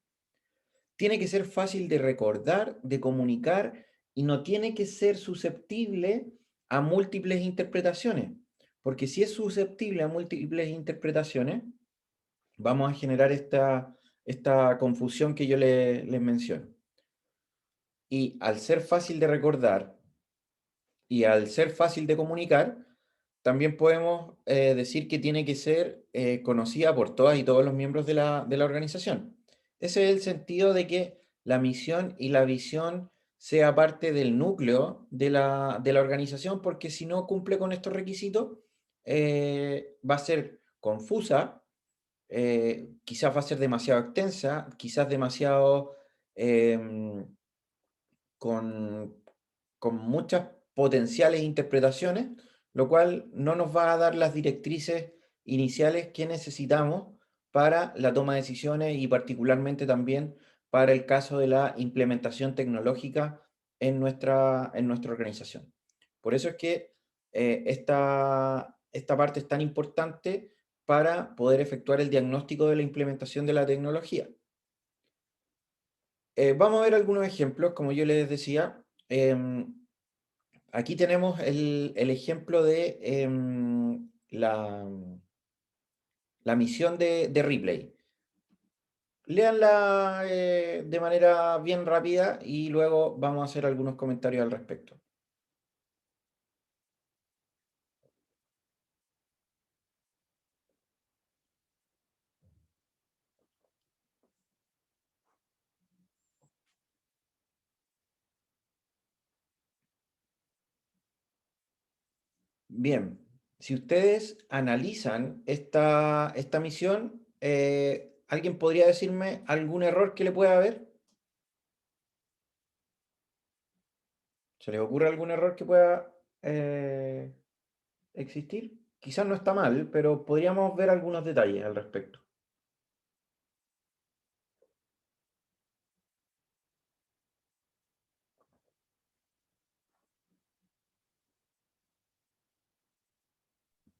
Tiene que ser fácil de recordar, de comunicar y no tiene que ser susceptible a múltiples interpretaciones, porque si es susceptible a múltiples interpretaciones, vamos a generar esta confusión que yo les menciono. Y al ser fácil de recordar y al ser fácil de comunicar, también podemos decir que tiene que ser conocida por todas y todos los miembros de la organización. Ese es el sentido de que la misión y la visión sea parte del núcleo de la organización, porque si no cumple con estos requisitos, va a ser confusa, quizás va a ser demasiado extensa, quizás demasiado em, con, con muchas potenciales interpretaciones, lo cual no nos va a dar las directrices iniciales que necesitamos para la toma de decisiones y particularmente también para el caso de la implementación tecnológica en nuestra organización. Por eso es que esta parte es tan importante para poder efectuar el diagnóstico de la implementación de la tecnología. Vamos a ver algunos ejemplos, como yo les decía. Aquí tenemos el ejemplo de la misión de Ripley. Léanla de manera bien rápida y luego vamos a hacer algunos comentarios al respecto. Bien, si ustedes analizan esta misión, ¿alguien podría decirme algún error que le pueda haber? ¿Se les ocurre algún error que pueda existir? Quizás no está mal, pero podríamos ver algunos detalles al respecto.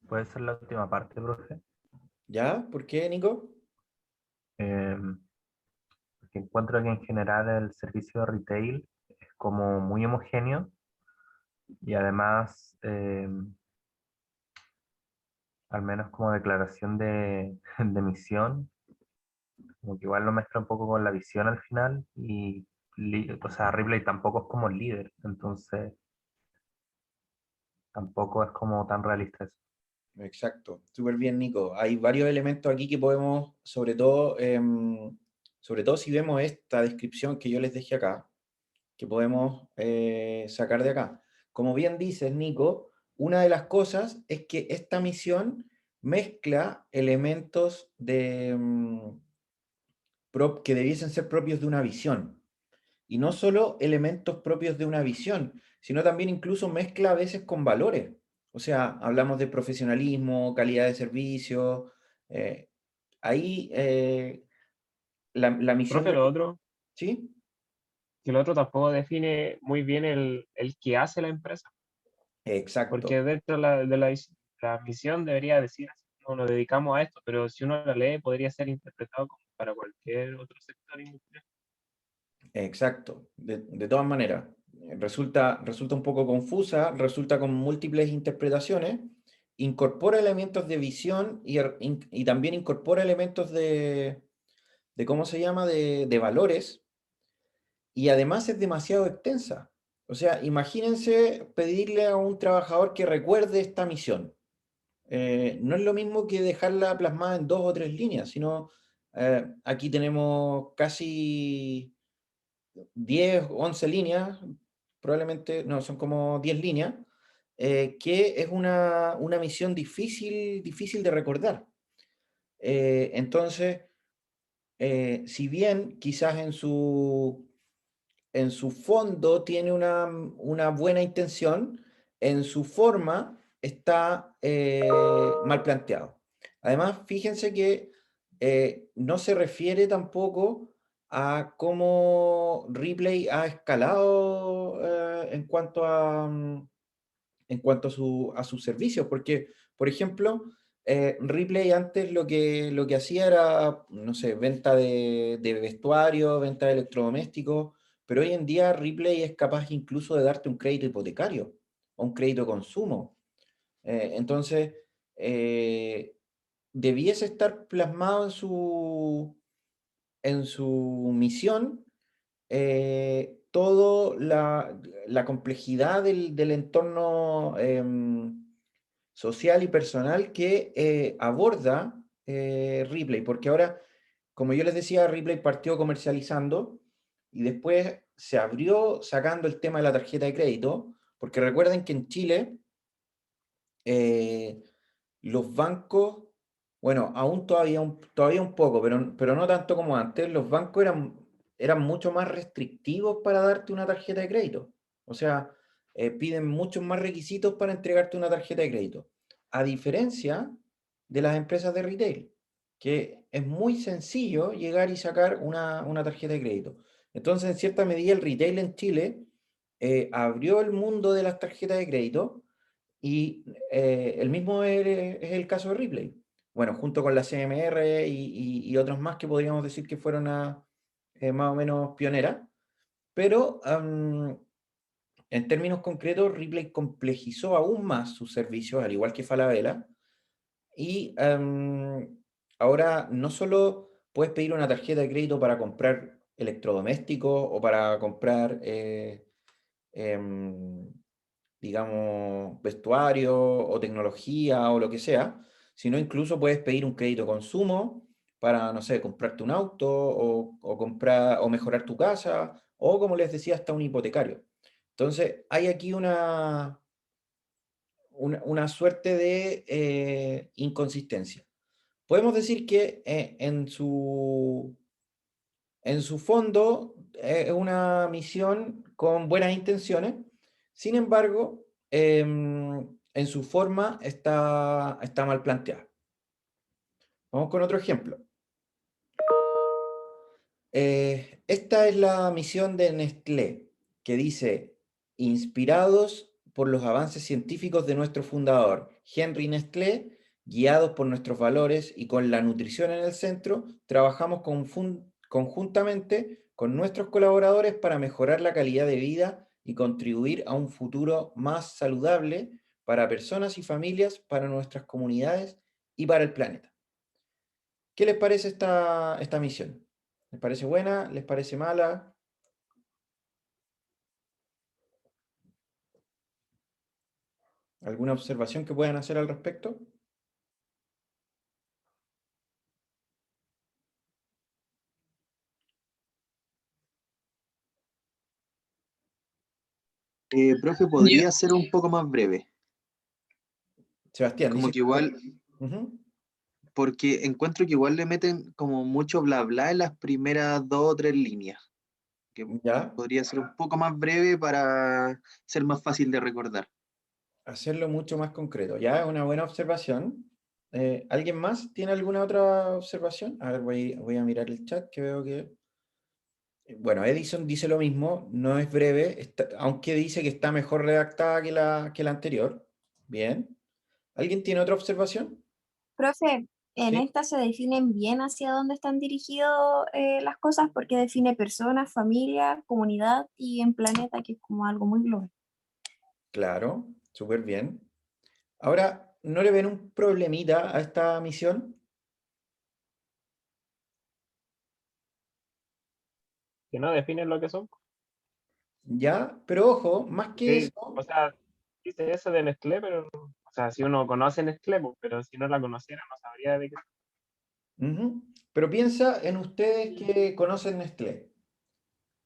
Puede ser la última parte, profe. ¿Ya? ¿Por qué, Nico? Em, que encuentro que en general el servicio de retail es como muy homogéneo y además, al menos como declaración de misión, como que igual lo mezcla un poco con la visión al final y, o sea, Ripley tampoco es como el líder, entonces tampoco es como tan realista eso. Exacto, súper bien, Nico. Hay varios elementos aquí que podemos, sobre todo si vemos esta descripción que yo les dejé acá, que podemos sacar de acá. Como bien dices, Nico, una de las cosas es que esta misión mezcla elementos que debiesen ser propios de una visión. Y no solo elementos propios de una visión, sino también incluso mezcla a veces con valores. O sea, hablamos de profesionalismo, calidad de servicio. eh, ahí la misión Profe, de... lo otro, ¿Sí? que lo otro tampoco define muy bien el que hace la empresa, Exacto. porque dentro la misión debería decir, no nos dedicamos a esto, pero si uno la lee podría ser interpretado como para cualquier otro sector industrial. Exacto, de todas maneras. Resulta un poco confusa, resulta con múltiples interpretaciones, incorpora elementos de visión y también incorpora elementos de ¿cómo se llama?, de valores, y además es demasiado extensa. O sea, imagínense pedirle a un trabajador que recuerde esta misión. No es lo mismo que dejarla plasmada en 2 o 3 líneas, sino aquí tenemos casi 10, 11 líneas, probablemente, no, son como 10 líneas, que es una misión difícil de recordar. Entonces, si bien quizás en su fondo tiene una buena intención, en su forma está mal planteado. Además, fíjense que no se refiere tampoco a cómo Ripley ha escalado a sus servicios, porque, por ejemplo, Ripley antes lo que hacía era, no sé, venta de vestuario, venta de electrodomésticos, pero hoy en día Ripley es capaz incluso de darte un crédito hipotecario o un crédito de consumo. Entonces, eh, debiese estar plasmado en su misión toda la complejidad del entorno social y personal que aborda Ripley, porque ahora, como yo les decía, Ripley partió comercializando y después se abrió sacando el tema de la tarjeta de crédito, porque recuerden que en Chile eh, los bancos, bueno, aún todavía un poco, pero no tanto como antes, los bancos eran mucho más restrictivos para darte una tarjeta de crédito. O sea, piden muchos más requisitos para entregarte una tarjeta de crédito. A diferencia de las empresas de retail, que es muy sencillo llegar y sacar una tarjeta de crédito. Entonces, en cierta medida, el retail en Chile abrió el mundo de las tarjetas de crédito y el mismo es el caso de Ripley. Bueno, junto con la CMR y otros más que podríamos decir que fueron más o menos pioneras, pero en términos concretos, Ripley complejizó aún más sus servicios, al igual que Falabella, y ahora no solo puedes pedir una tarjeta de crédito para comprar electrodomésticos o para comprar em, digamos, vestuario o tecnología o lo que sea, sino incluso puedes pedir un crédito de consumo para, no sé, comprarte un auto o comprar o mejorar tu casa o, como les decía, hasta un hipotecario. Entonces, hay aquí una suerte de inconsistencia. Podemos decir que en su fondo es una misión con buenas intenciones, sin embargo, en su forma está mal planteada. Vamos con otro ejemplo. Esta es la misión de Nestlé, que dice, inspirados por los avances científicos de nuestro fundador, Henry Nestlé, guiados por nuestros valores y con la nutrición en el centro, trabajamos conjuntamente con nuestros colaboradores para mejorar la calidad de vida y contribuir a un futuro más saludable para personas y familias, para nuestras comunidades y para el planeta. ¿Qué les parece esta misión? ¿Les parece buena? ¿Les parece mala? ¿Alguna observación que puedan hacer al respecto? Profe, podría ser un poco más breve. Sebastián, Como dice que igual, Ujú. porque encuentro que igual le meten como mucho bla bla en las primeras 2 o 3 líneas. Que Ya, podría ser un poco más breve para ser más fácil de recordar. hacerlo mucho más concreto. Ya, es una buena observación. ¿Alguien más tiene alguna otra observación? A ver, voy a mirar el chat que veo que... Bueno, Edison dice lo mismo, no es breve, aunque dice que está mejor redactada que la anterior. Bien. ¿Alguien tiene otra observación? Profe, en Sí. esta se definen bien hacia dónde están dirigidas las cosas porque define personas, familia, comunidad y en planeta, que es como algo muy global. Claro, súper bien. Ahora, ¿no le ven un problemita a esta misión? Que no definen lo que son. Ya, pero ojo, más que Sí, o eso, sea, dice eso de Nestlé, pero, o sea, si uno conoce Nestlé, pues, pero si no la conociera, no sabría de qué. ujú, pero piensa en ustedes que conocen Nestlé.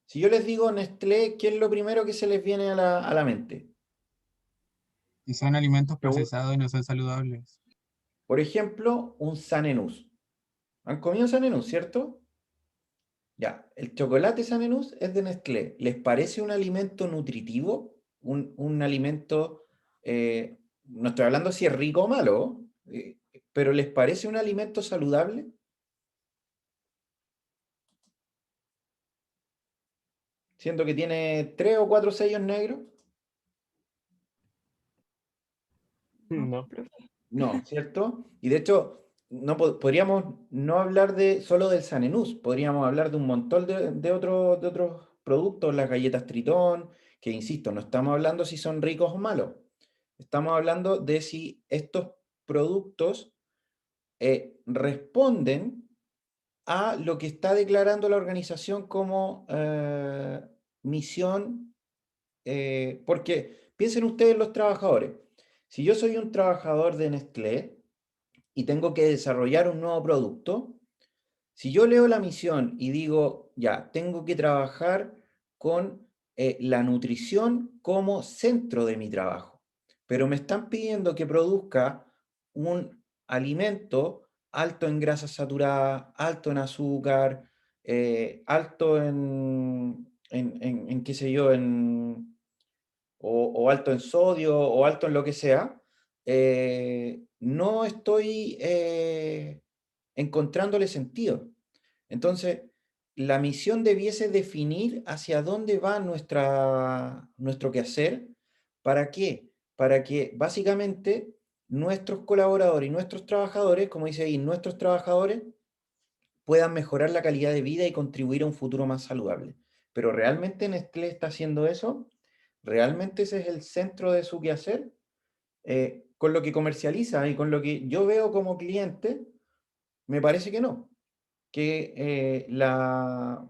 Si yo les digo Nestlé, ¿qué es lo primero que se les viene a la mente? Y son alimentos Seguro. procesados y no son saludables. Por ejemplo, un Sanenús. ¿Han comido Sanenús, cierto? Ya, el chocolate Sanenús es de Nestlé. ¿Les parece un alimento nutritivo? Un alimento, no estoy hablando si es rico o malo, pero ¿les parece un alimento saludable? Siendo que tiene 3 o 4 sellos negros. No. No, ¿cierto? Y de hecho, no podríamos no hablar solo del Sanenús, podríamos hablar de un montón de otros productos, las galletas Tritón, que insisto, no estamos hablando si son ricos o malos, estamos hablando de si estos productos responden a lo que está declarando la organización como misión, porque piensen ustedes los trabajadores. Si yo soy un trabajador de Nestlé y tengo que desarrollar un nuevo producto, si yo leo la misión y digo, ya, tengo que trabajar con la nutrición como centro de mi trabajo, pero me están pidiendo que produzca un alimento alto en grasas saturadas, alto en azúcar, alto en qué sé yo, o alto en sodio, o alto en lo que sea, no estoy encontrándole sentido. Entonces, la misión debiese definir hacia dónde va nuestro quehacer. ¿Para qué? Para que básicamente nuestros colaboradores y nuestros trabajadores, como dice ahí, nuestros trabajadores puedan mejorar la calidad de vida y contribuir a un futuro más saludable. Pero ¿realmente Nestlé está haciendo eso? ¿Realmente ese es el centro de su quehacer? Con lo que comercializa y con lo que yo veo como cliente, me parece que no. Que la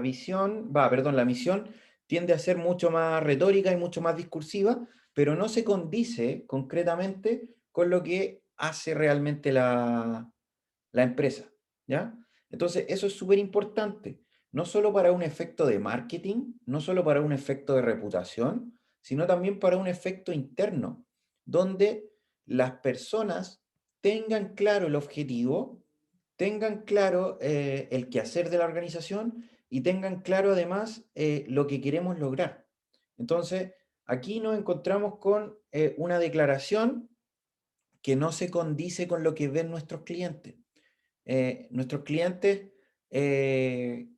visión, perdón, la misión tiende a ser mucho más retórica y mucho más discursiva, pero no se condice concretamente con lo que hace realmente la empresa, ¿ya? Entonces, eso es súper importante, no solo para un efecto de marketing, no solo para un efecto de reputación, sino también para un efecto interno, donde las personas tengan claro el objetivo, tengan claro el quehacer de la organización y tengan claro además lo que queremos lograr. Entonces, aquí nos encontramos con una declaración que no se condice con lo que ven nuestros clientes. Nuestros clientes ven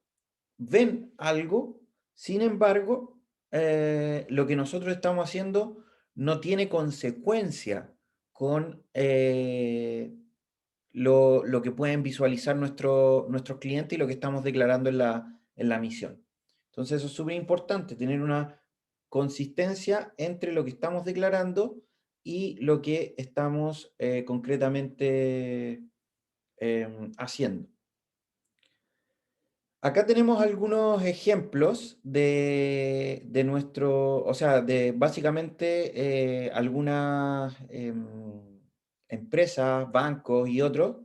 algo, sin embargo, lo que nosotros estamos haciendo no tiene consecuencia con lo que pueden visualizar nuestros clientes y lo que estamos declarando en la misión. Entonces eso es súper importante, tener una consistencia entre lo que estamos declarando y lo que estamos concretamente haciendo. Acá tenemos algunos ejemplos de nuestro, o sea, de básicamente algunas empresas, bancos y otros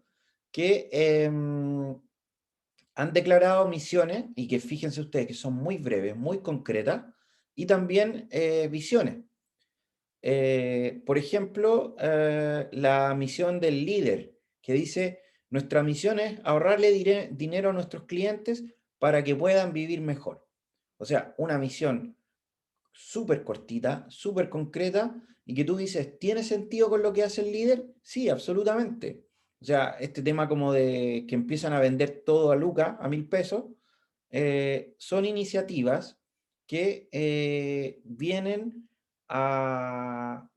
que han declarado misiones y que fíjense ustedes que son muy breves, muy concretas y también visiones. Por ejemplo, la misión del líder, que dice, nuestra misión es ahorrarle dinero a nuestros clientes para que puedan vivir mejor. O sea, una misión súper cortita, súper concreta, y que tú dices, ¿tiene sentido con lo que hace el líder? Sí, absolutamente. O sea, este tema como de que empiezan a vender todo a lucas, a 1.000 pesos, son iniciativas que vienen a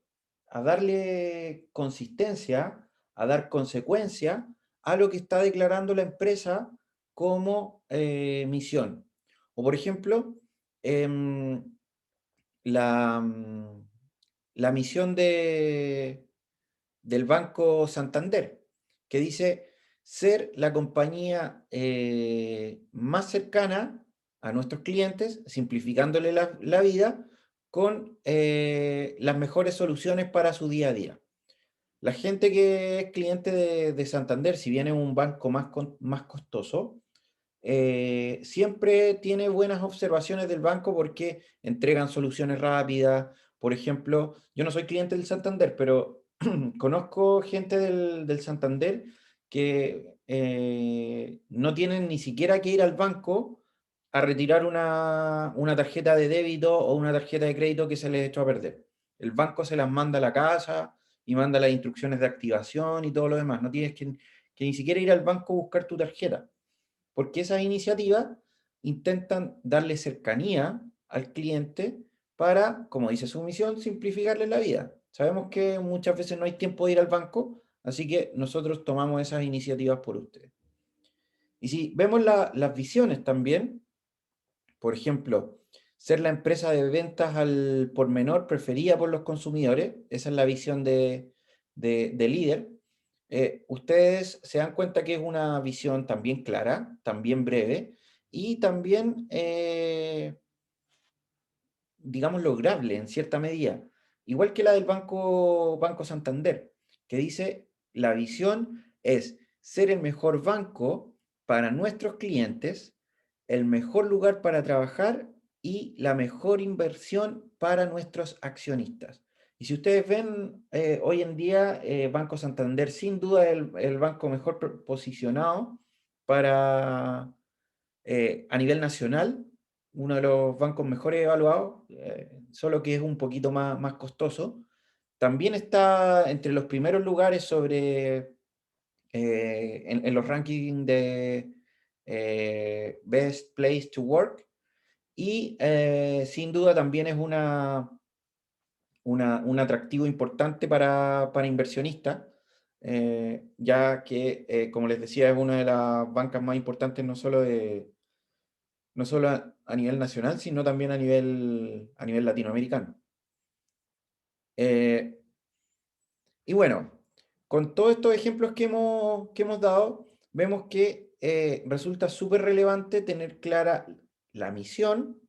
darle consistencia, a dar consecuencia a lo que está declarando la empresa como misión. O por ejemplo, la, la misión del Banco Santander, que dice ser la compañía más cercana a nuestros clientes, simplificándole la vida con las mejores soluciones para su día a día. La gente que es cliente de Santander, si bien es un banco más costoso, siempre tiene buenas observaciones del banco porque entregan soluciones rápidas. Por ejemplo, yo no soy cliente del Santander, pero conozco gente del Santander que no tienen ni siquiera que ir al banco a retirar una tarjeta de débito o una tarjeta de crédito que se les echó a perder. El banco se las manda a la casa y manda las instrucciones de activación y todo lo demás. No tienes que ni siquiera ir al banco a buscar tu tarjeta, porque esas iniciativas intentan darle cercanía al cliente para, como dice su misión, simplificarle la vida. Sabemos que muchas veces no hay tiempo de ir al banco, así que nosotros tomamos esas iniciativas por ustedes. Y si vemos las visiones también, por ejemplo, ser la empresa de ventas al por menor preferida por los consumidores, esa es la visión de líder. Ustedes se dan cuenta que es una visión también clara, también breve y también, digamos, lograble en cierta medida. Igual que la del Banco Santander, que dice, la visión es ser el mejor banco para nuestros clientes, el mejor lugar para trabajar y la mejor inversión para nuestros accionistas. Y si ustedes ven, hoy en día, Banco Santander sin duda es el banco mejor posicionado para, a nivel nacional, uno de los bancos mejores evaluados, solo que es un poquito más costoso. También está entre los primeros lugares sobre, en los rankings de Best Place to Work y sin duda también es un atractivo importante para inversionistas, ya que, como les decía, es una de las bancas más importantes no solo a nivel nacional, sino también a nivel latinoamericano. Y bueno, con todos estos ejemplos que hemos dado, vemos que resulta súper relevante tener clara la misión,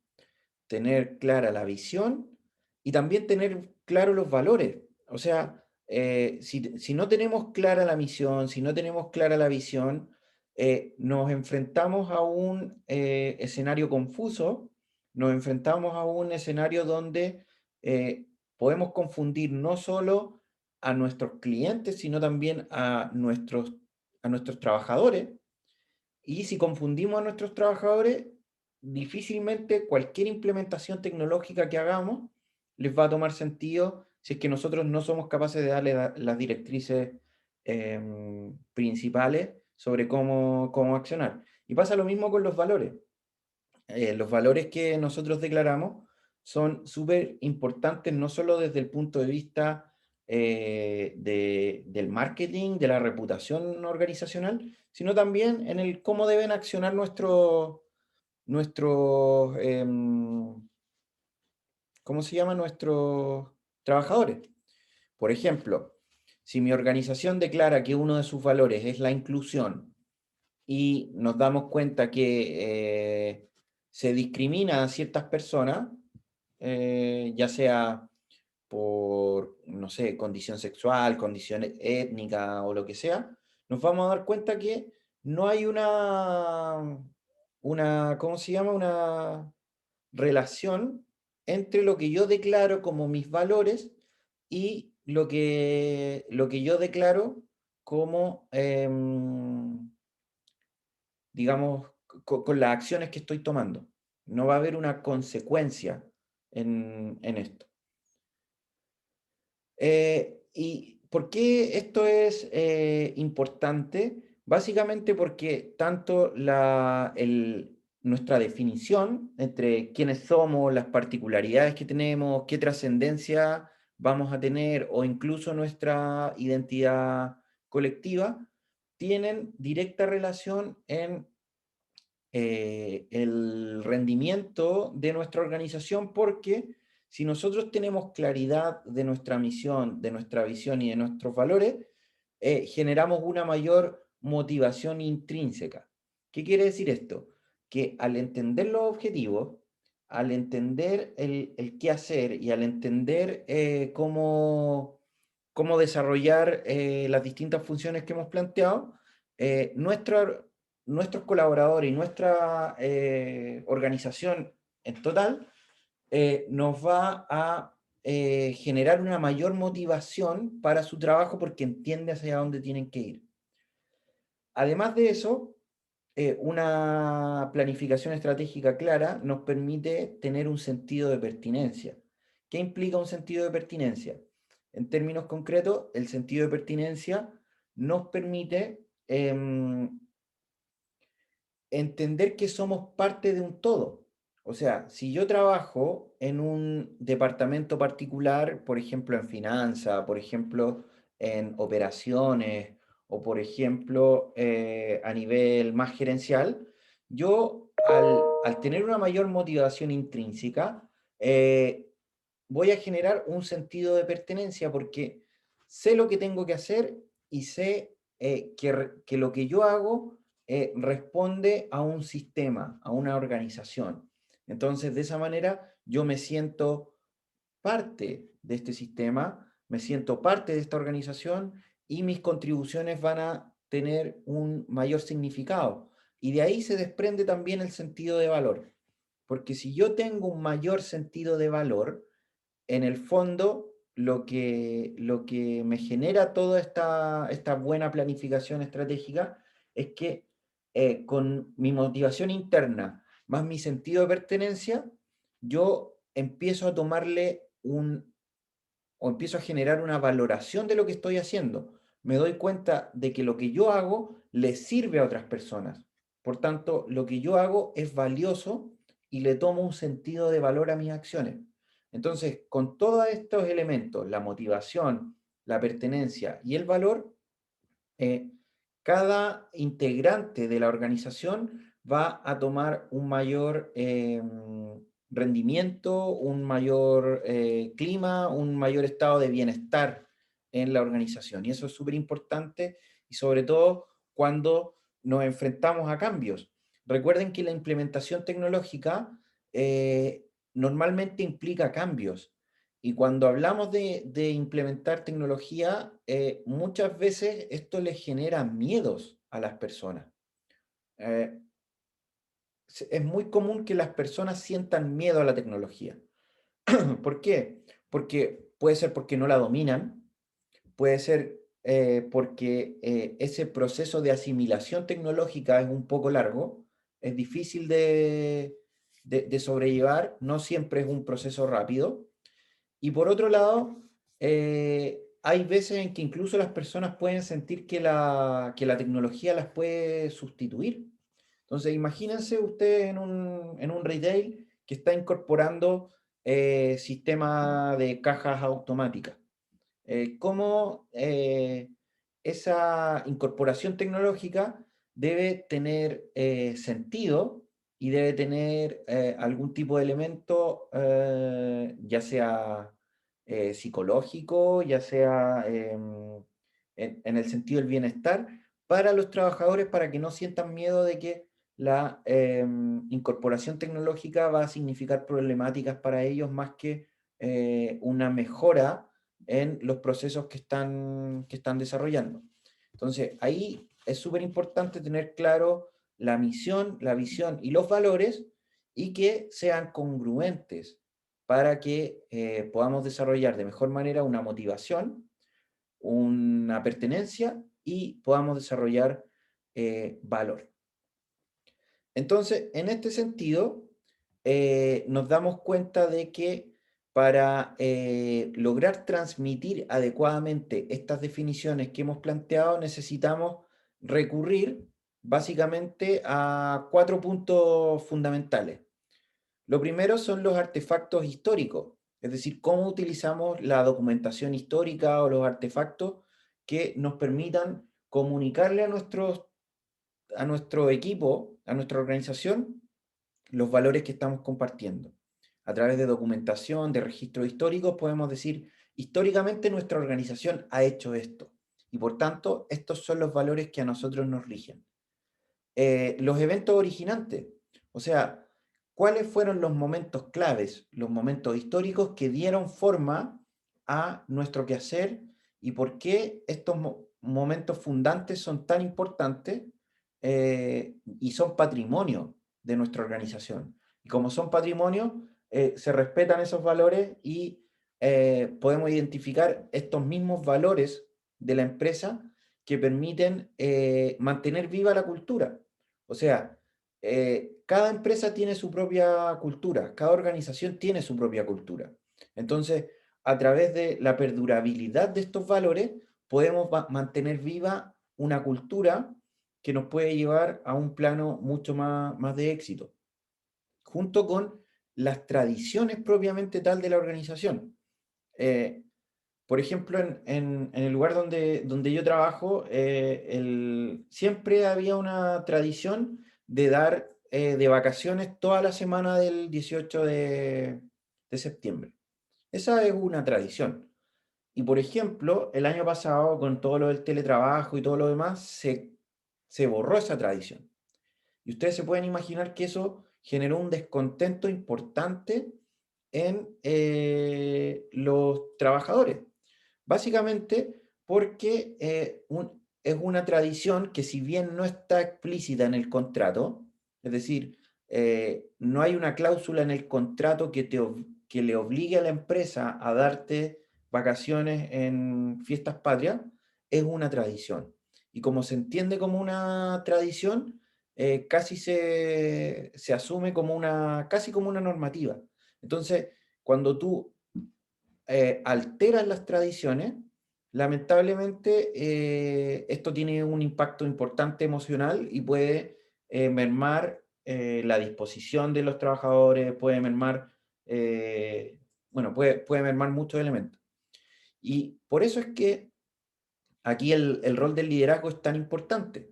tener clara la visión y también tener claros los valores. O sea, si no tenemos clara la misión, si no tenemos clara la visión, nos enfrentamos a un escenario confuso, nos enfrentamos a un escenario donde podemos confundir no solo a nuestros clientes, sino también a nuestros trabajadores. Y si confundimos a nuestros trabajadores, difícilmente cualquier implementación tecnológica que hagamos les va a tomar sentido si es que nosotros no somos capaces de darle las directrices principales sobre cómo accionar. Y pasa lo mismo con los valores. Los valores que nosotros declaramos son súper importantes, no solo desde el punto de vista del marketing, de la reputación organizacional, sino también en el cómo deben accionar nuestros, ¿cómo se llama? Nuestros trabajadores. Por ejemplo, si mi organización declara que uno de sus valores es la inclusión y nos damos cuenta que se discrimina a ciertas personas, ya sea por, no sé, condición sexual, condición étnica o lo que sea, nos vamos a dar cuenta que no hay ¿cómo se llama? Una relación entre lo que yo declaro como mis valores y lo que yo declaro como, digamos, con las acciones que estoy tomando. No va a haber una consecuencia en esto. ¿Y por qué esto es importante? Básicamente porque tanto nuestra definición entre quiénes somos, las particularidades que tenemos, qué trascendencia vamos a tener o incluso nuestra identidad colectiva, tienen directa relación en el rendimiento de nuestra organización, porque si nosotros tenemos claridad de nuestra misión, de nuestra visión y de nuestros valores, generamos una mayor motivación intrínseca. ¿Qué quiere decir esto? Que al entender los objetivos, al entender el qué hacer y al entender cómo desarrollar las distintas funciones que hemos planteado, nuestros colaboradores y nuestra organización en total nos va a generar una mayor motivación para su trabajo porque entiende hacia dónde tienen que ir. Además de eso, una planificación estratégica clara nos permite tener un sentido de pertinencia. ¿Qué implica un sentido de pertinencia? En términos concretos, el sentido de pertinencia nos permite entender que somos parte de un todo. O sea, si yo trabajo en un departamento particular, por ejemplo en finanzas, por ejemplo en operaciones o por ejemplo a nivel más gerencial, yo al tener una mayor motivación intrínseca, voy a generar un sentido de pertenencia porque sé lo que tengo que hacer y sé que lo que yo hago responde a un sistema, a una organización. Entonces, de esa manera, yo me siento parte de este sistema, me siento parte de esta organización y mis contribuciones van a tener un mayor significado. Y de ahí se desprende también el sentido de valor. Porque si yo tengo un mayor sentido de valor, en el fondo lo que me genera toda esta buena planificación estratégica es que con mi motivación interna más mi sentido de pertenencia, yo empiezo a tomarle o empiezo a generar una valoración de lo que estoy haciendo. Me doy cuenta de que lo que yo hago le sirve a otras personas. Por tanto, lo que yo hago es valioso y le tomo un sentido de valor a mis acciones. Entonces, con todos estos elementos, la motivación, la pertenencia y el valor, cada integrante de la organización va a tomar un mayor rendimiento, un mayor clima, un mayor estado de bienestar en la organización. Y eso es súper importante y sobre todo cuando nos enfrentamos a cambios. Recuerden que la implementación tecnológica normalmente implica cambios. Y cuando hablamos de implementar tecnología, muchas veces esto les genera miedos a las personas. Es muy común que las personas sientan miedo a la tecnología. ¿Por qué? Porque puede ser porque no la dominan, puede ser porque ese proceso de asimilación tecnológica es un poco largo, es difícil de sobrellevar, no siempre es un proceso rápido. Y por otro lado, hay veces en que incluso las personas pueden sentir que la tecnología las puede sustituir. Entonces, imagínense ustedes en un retail que está incorporando sistema de cajas automáticas. cómo esa incorporación tecnológica debe tener sentido y debe tener algún tipo de elemento, ya sea psicológico, ya sea en el sentido del bienestar, para los trabajadores, para que no sientan miedo de que la incorporación tecnológica va a significar problemáticas para ellos más que una mejora en los procesos que están desarrollando. Entonces, ahí es súper importante tener claro la misión, la visión y los valores, y que sean congruentes para que podamos desarrollar de mejor manera una motivación, una pertenencia, y podamos desarrollar valor. Entonces, en este sentido, nos damos cuenta de que para lograr transmitir adecuadamente estas definiciones que hemos planteado, necesitamos recurrir básicamente a 4 puntos fundamentales. Lo primero son los artefactos históricos, es decir, cómo utilizamos la documentación histórica o los artefactos que nos permitan comunicarle a nuestro equipo, a nuestra organización, los valores que estamos compartiendo. A través de documentación, de registros históricos, podemos decir, históricamente nuestra organización ha hecho esto, y por tanto, estos son los valores que a nosotros nos rigen. Los eventos originantes, o sea, ¿cuáles fueron los momentos claves, los momentos históricos que dieron forma a nuestro quehacer, y por qué estos momentos fundantes son tan importantes y son patrimonio de nuestra organización? Y como son patrimonio, se respetan esos valores, y podemos identificar estos mismos valores de la empresa que permiten mantener viva la cultura. O sea, cada empresa tiene su propia cultura, cada organización tiene su propia cultura. Entonces, a través de la perdurabilidad de estos valores, podemos mantener viva una cultura que nos puede llevar a un plano mucho más de éxito, junto con las tradiciones propiamente tal de la organización. Por ejemplo, en el lugar donde yo trabajo, siempre había una tradición de dar de vacaciones toda la semana del 18 de septiembre. Esa es una tradición. Y por ejemplo, el año pasado, con todo lo del teletrabajo y todo lo demás, se borró esa tradición. Y ustedes se pueden imaginar que eso generó un descontento importante en los trabajadores. Básicamente porque es una tradición que, si bien no está explícita en el contrato, es decir, no hay una cláusula en el contrato que le obligue a la empresa a darte vacaciones en fiestas patrias, es una tradición. Y como se entiende como una tradición, casi se asume como casi como una normativa. Entonces, cuando tú alteras las tradiciones, lamentablemente esto tiene un impacto importante emocional y puede mermar la disposición de los trabajadores, puede mermar, bueno, puede mermar muchos elementos. Y por eso es que aquí el rol del liderazgo es tan importante.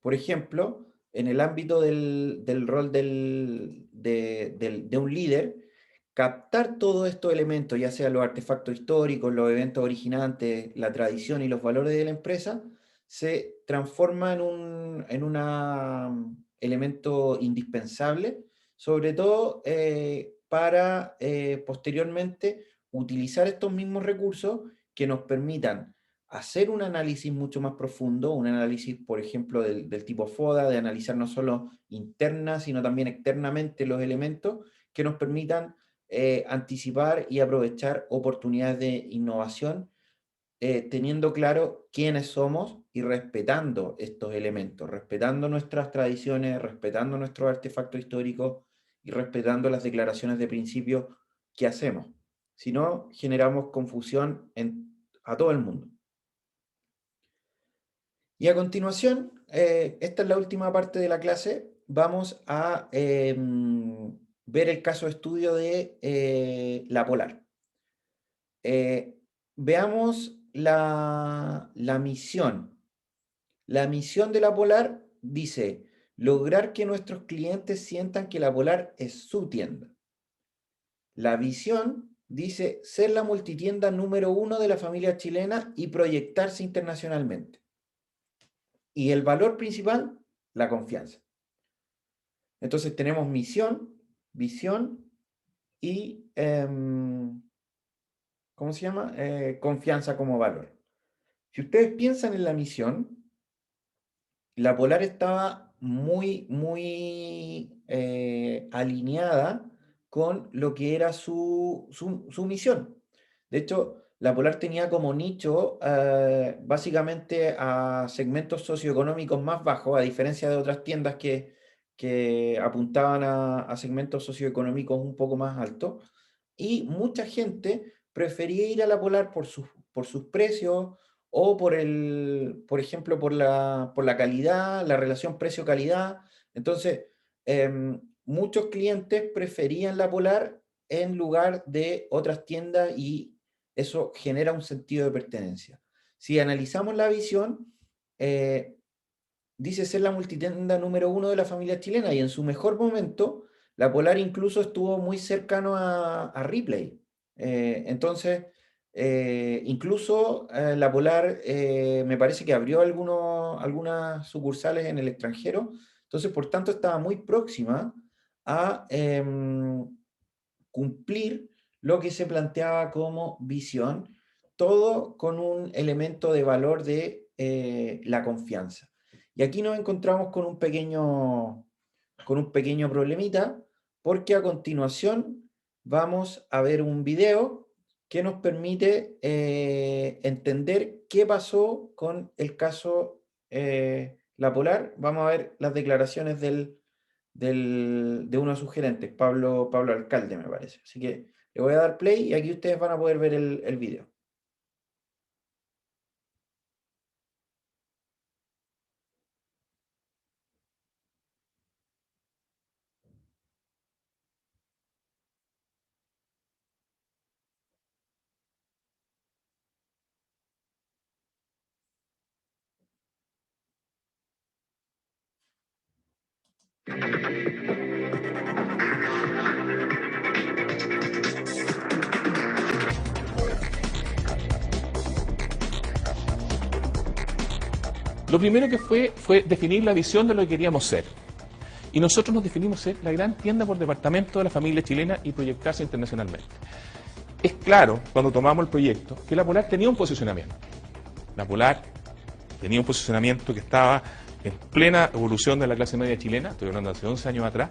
Por ejemplo, en el ámbito del rol de un líder, captar todos estos elementos, ya sea los artefactos históricos, los eventos originantes, la tradición y los valores de la empresa, se transforma en un elemento indispensable, sobre todo para posteriormente utilizar estos mismos recursos que nos permitan hacer un análisis mucho más profundo, un análisis, por ejemplo, del tipo FODA, de analizar no solo interna, sino también externamente los elementos que nos permitan anticipar y aprovechar oportunidades de innovación, teniendo claro quiénes somos y respetando estos elementos, respetando nuestras tradiciones, respetando nuestros artefactos históricos y respetando las declaraciones de principio que hacemos. Si no, generamos confusión a todo el mundo. Y a continuación, esta es la última parte de la clase, vamos a ver el caso de estudio de la Polar. veamos la misión. La misión de la Polar dice, lograr que nuestros clientes sientan que la Polar es su tienda. La visión dice, ser la multitienda número 1 de la familia chilena y proyectarse internacionalmente. Y el valor principal, la confianza. Entonces tenemos misión, visión y, ¿cómo se llama? Confianza como valor. Si ustedes piensan en la misión, la Polar estaba muy alineada con lo que era su misión. De hecho, la Polar tenía como nicho básicamente a segmentos socioeconómicos más bajos, a diferencia de otras tiendas que apuntaban a segmentos socioeconómicos un poco más altos. Y mucha gente prefería ir a la Polar por sus precios, o por ejemplo, por la calidad, la relación precio-calidad. Entonces, muchos clientes preferían la Polar en lugar de otras tiendas y eso genera un sentido de pertenencia. Si analizamos la visión, dice ser la multitienda número 1 de la familia chilena y en su mejor momento, la Polar incluso estuvo muy cercano a Ripley. Entonces, incluso la Polar me parece que abrió algunas sucursales en el extranjero, entonces por tanto estaba muy próxima a cumplir lo que se planteaba como visión, todo con un elemento de valor de la confianza. Y aquí nos encontramos con un pequeño problemita, porque a continuación vamos a ver un video que nos permite entender qué pasó con el caso La Polar. Vamos a ver las declaraciones de uno de sus gerentes, Pablo Alcalde, me parece. Así que le voy a dar play y aquí ustedes van a poder ver el video. Lo primero que fue definir la visión de lo que queríamos ser. Y nosotros nos definimos ser la gran tienda por departamento de la familia chilena y proyectarse internacionalmente. Es claro, cuando tomamos el proyecto, que la Polar tenía un posicionamiento. La Polar tenía un posicionamiento que estaba en plena evolución de la clase media chilena, estoy hablando de hace 11 años atrás,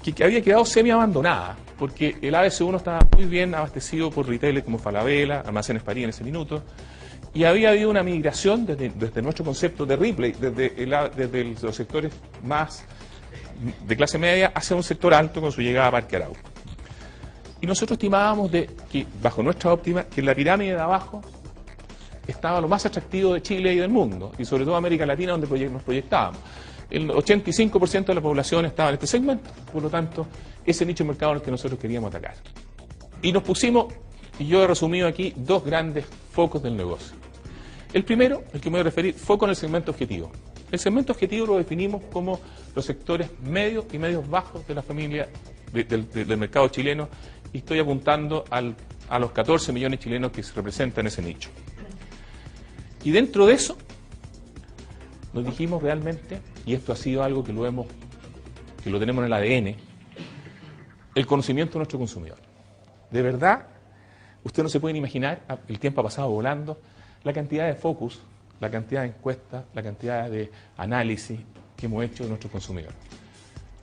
que había quedado semi-abandonada, porque el ABC1 estaba muy bien abastecido por retailers como Falabella, Almacenes París en ese minuto, y había habido una migración desde nuestro concepto de Ripley, desde los sectores más de clase media hacia un sector alto con su llegada a Parque Arauco. Y nosotros estimábamos que, bajo nuestra óptima, que en la pirámide de abajo estaba lo más atractivo de Chile y del mundo, y sobre todo América Latina, donde nos proyectábamos. El 85% de la población estaba en este segmento, por lo tanto, ese nicho de mercado en el que nosotros queríamos atacar. Y nos pusimos, y yo he resumido aquí, dos grandes focos del negocio. El primero, el que me voy a referir, foco en el segmento objetivo. El segmento objetivo lo definimos como los sectores medios y medios bajos de la familia del mercado chileno, y estoy apuntando a los 14 millones de chilenos que se representan en ese nicho. Y dentro de eso, nos dijimos realmente, y esto ha sido algo que lo tenemos en el ADN, el conocimiento de nuestro consumidor. De verdad, usted no se pueden imaginar, el tiempo ha pasado volando, la cantidad de focus, la cantidad de encuestas, la cantidad de análisis que hemos hecho de nuestros consumidores.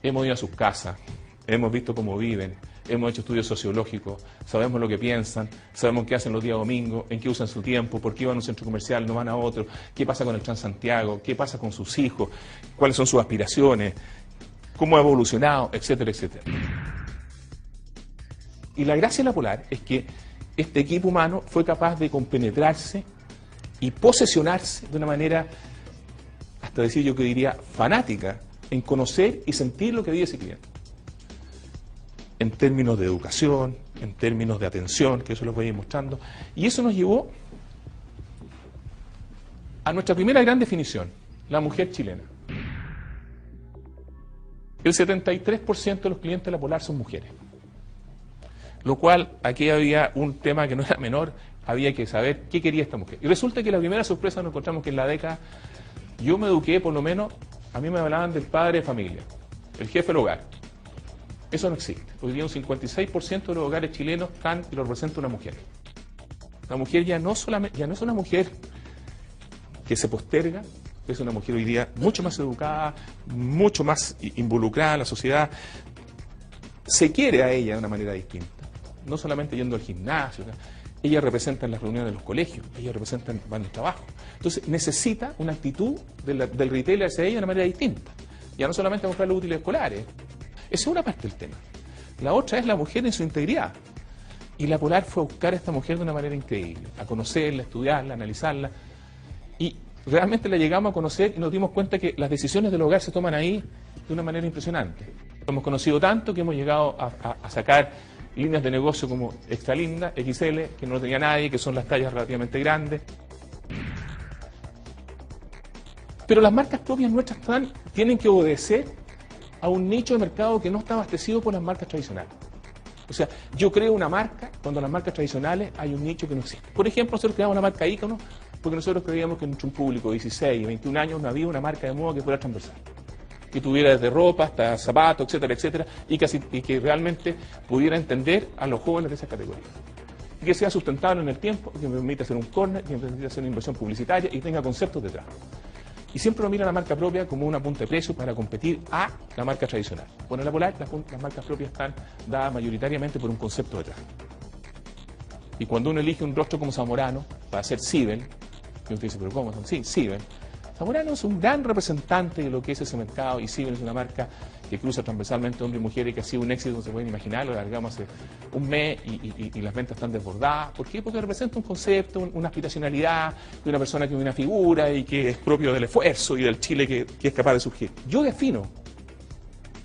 Hemos ido a sus casas, hemos visto cómo viven, hemos hecho estudios sociológicos, sabemos lo que piensan, sabemos qué hacen los días domingos, en qué usan su tiempo, por qué van a un centro comercial, no van a otro, qué pasa con el Transantiago, qué pasa con sus hijos, cuáles son sus aspiraciones, cómo ha evolucionado, etcétera, etcétera. Y la gracia de la Polar es que este equipo humano fue capaz de compenetrarse y posesionarse de una manera, hasta decir yo que diría, fanática, en conocer y sentir lo que vive ese cliente. En términos de educación, en términos de atención, que eso lo voy a ir mostrando. Y eso nos llevó a nuestra primera gran definición, la mujer chilena. El 73% de los clientes de la Polar son mujeres. Lo cual, aquí había un tema que no era menor, había que saber qué quería esta mujer. Y resulta que la primera sorpresa nos encontramos que en la década, yo me eduqué, por lo menos, a mí me hablaban del padre de familia, el jefe del hogar. Eso no existe. Hoy día un 56% de los hogares chilenos están y lo representa una mujer. La mujer ya no es una mujer que se posterga, es una mujer hoy día mucho más educada, mucho más involucrada en la sociedad. Se quiere a ella de una manera distinta. No solamente yendo al gimnasio, ella representa en las reuniones de los colegios, ella representa en el trabajo. Entonces necesita una actitud del retailer hacia ella de una manera distinta. Ya no solamente comprar los útiles escolares. Esa es una parte del tema. La otra es la mujer en su integridad. Y la Polar fue a buscar a esta mujer de una manera increíble, a conocerla, a estudiarla, a analizarla. Y realmente la llegamos a conocer y nos dimos cuenta que las decisiones del hogar se toman ahí de una manera impresionante. Lo hemos conocido tanto que hemos llegado a sacar líneas de negocio como Extra Linda, XL, que no lo tenía nadie, que son las tallas relativamente grandes. Pero las marcas propias nuestras tienen que obedecer a un nicho de mercado que no está abastecido por las marcas tradicionales. O sea, yo creo una marca cuando en las marcas tradicionales hay un nicho que no existe. Por ejemplo, nosotros creamos una marca ícono porque nosotros creíamos que en un público de 16 y 21 años no había una marca de moda que fuera transversal, que tuviera desde ropa hasta zapatos, etcétera, etcétera, y que realmente pudiera entender a los jóvenes de esas categorías. Y que sea sustentable en el tiempo, que me permita hacer un corner, que me permita hacer una inversión publicitaria y tenga conceptos detrás. Y siempre lo mira la marca propia como una punta de precio para competir a la marca tradicional. Bueno, en la Polar las marcas propias están dadas mayoritariamente por un concepto detrás. Y cuando uno elige un rostro como Zamorano para hacer Siebel, y usted dice, ¿pero cómo? Sí, Siebel. Zamorano es un gran representante de lo que es ese mercado y Siebel es una marca que cruza transversalmente hombres y mujeres y que ha sido un éxito, no se pueden imaginar, lo largamos hace un mes y las ventas están desbordadas. ¿Por qué? Porque representa un concepto, una aspiracionalidad de una persona que es una figura y que es propio del esfuerzo y del Chile que es capaz de surgir. Yo defino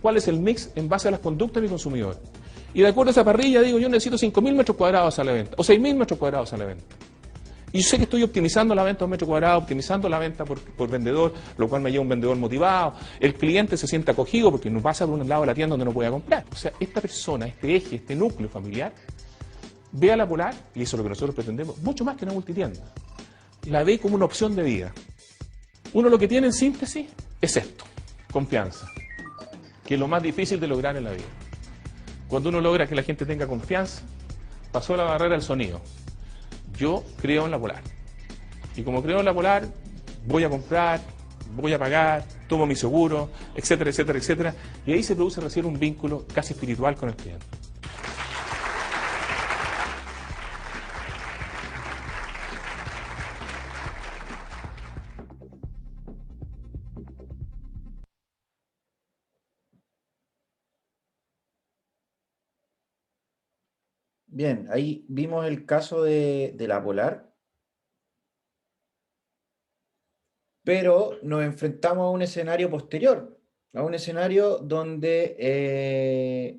cuál es el mix en base a las conductas de mi consumidor. Y de acuerdo a esa parrilla digo, yo necesito 5.000 metros cuadrados a la venta o 6.000 metros cuadrados a la venta. Y yo sé que estoy optimizando la venta a un metro cuadrado, optimizando la venta por vendedor, lo cual me lleva a un vendedor motivado. El cliente se siente acogido porque no pasa por un lado de la tienda donde no puede comprar. O sea, esta persona, este eje, este núcleo familiar, ve a la Polar, y eso es lo que nosotros pretendemos, mucho más que una multitienda. La ve como una opción de vida. Uno lo que tiene en síntesis es esto, confianza, que es lo más difícil de lograr en la vida. Cuando uno logra que la gente tenga confianza, pasó la barrera del sonido. Yo creo en la Polar. Y como creo en la Polar, voy a comprar, voy a pagar, tomo mi seguro, etcétera, etcétera, etcétera. Y ahí se produce recién un vínculo casi espiritual con el cliente. Bien, ahí vimos el caso de la Polar, pero nos enfrentamos a un escenario posterior, a un escenario donde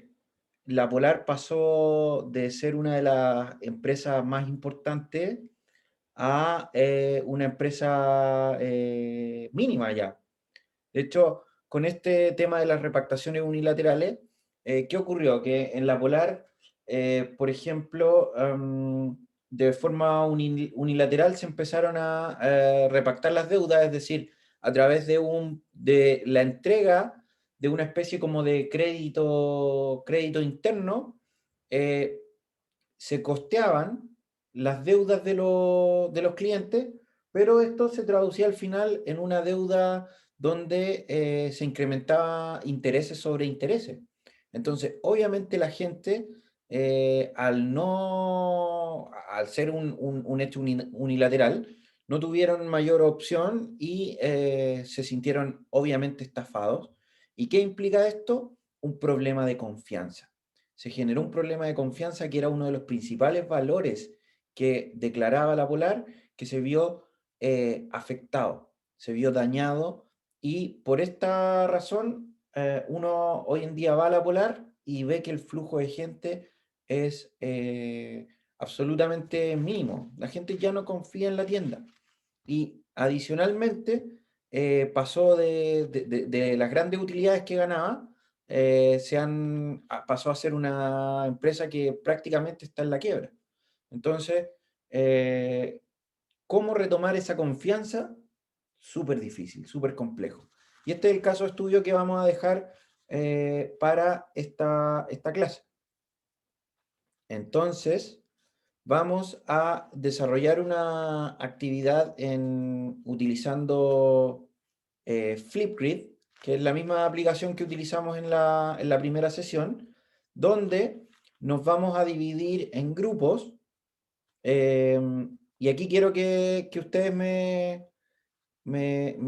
la Polar pasó de ser una de las empresas más importantes a una empresa mínima ya. De hecho, con este tema de las repactaciones unilaterales, ¿qué ocurrió? Que en la Polar, por ejemplo, de forma unilateral se empezaron a repactar las deudas, es decir, a través de la entrega de una especie como de crédito interno, se costeaban las deudas de los clientes, pero esto se traducía al final en una deuda donde se incrementaba intereses sobre intereses. Entonces, obviamente la gente, al ser un hecho unilateral, no tuvieron mayor opción y se sintieron obviamente estafados. ¿Y qué implica esto? Un problema de confianza. Se generó un problema de confianza que era uno de los principales valores que declaraba la Polar, que se vio afectado, se vio dañado, y por esta razón uno hoy en día va a la Polar y ve que el flujo de gente es absolutamente mínimo. La gente ya no confía en la tienda. Y adicionalmente, pasó de las grandes utilidades que ganaba, pasó a ser una empresa que prácticamente está en la quiebra. Entonces, ¿cómo retomar esa confianza? Súper difícil, súper complejo. Y este es el caso de estudio que vamos a dejar para esta clase. Entonces, vamos a desarrollar una actividad utilizando Flipgrid, que es la misma aplicación que utilizamos en la primera sesión, donde nos vamos a dividir en grupos. Y aquí quiero que ustedes me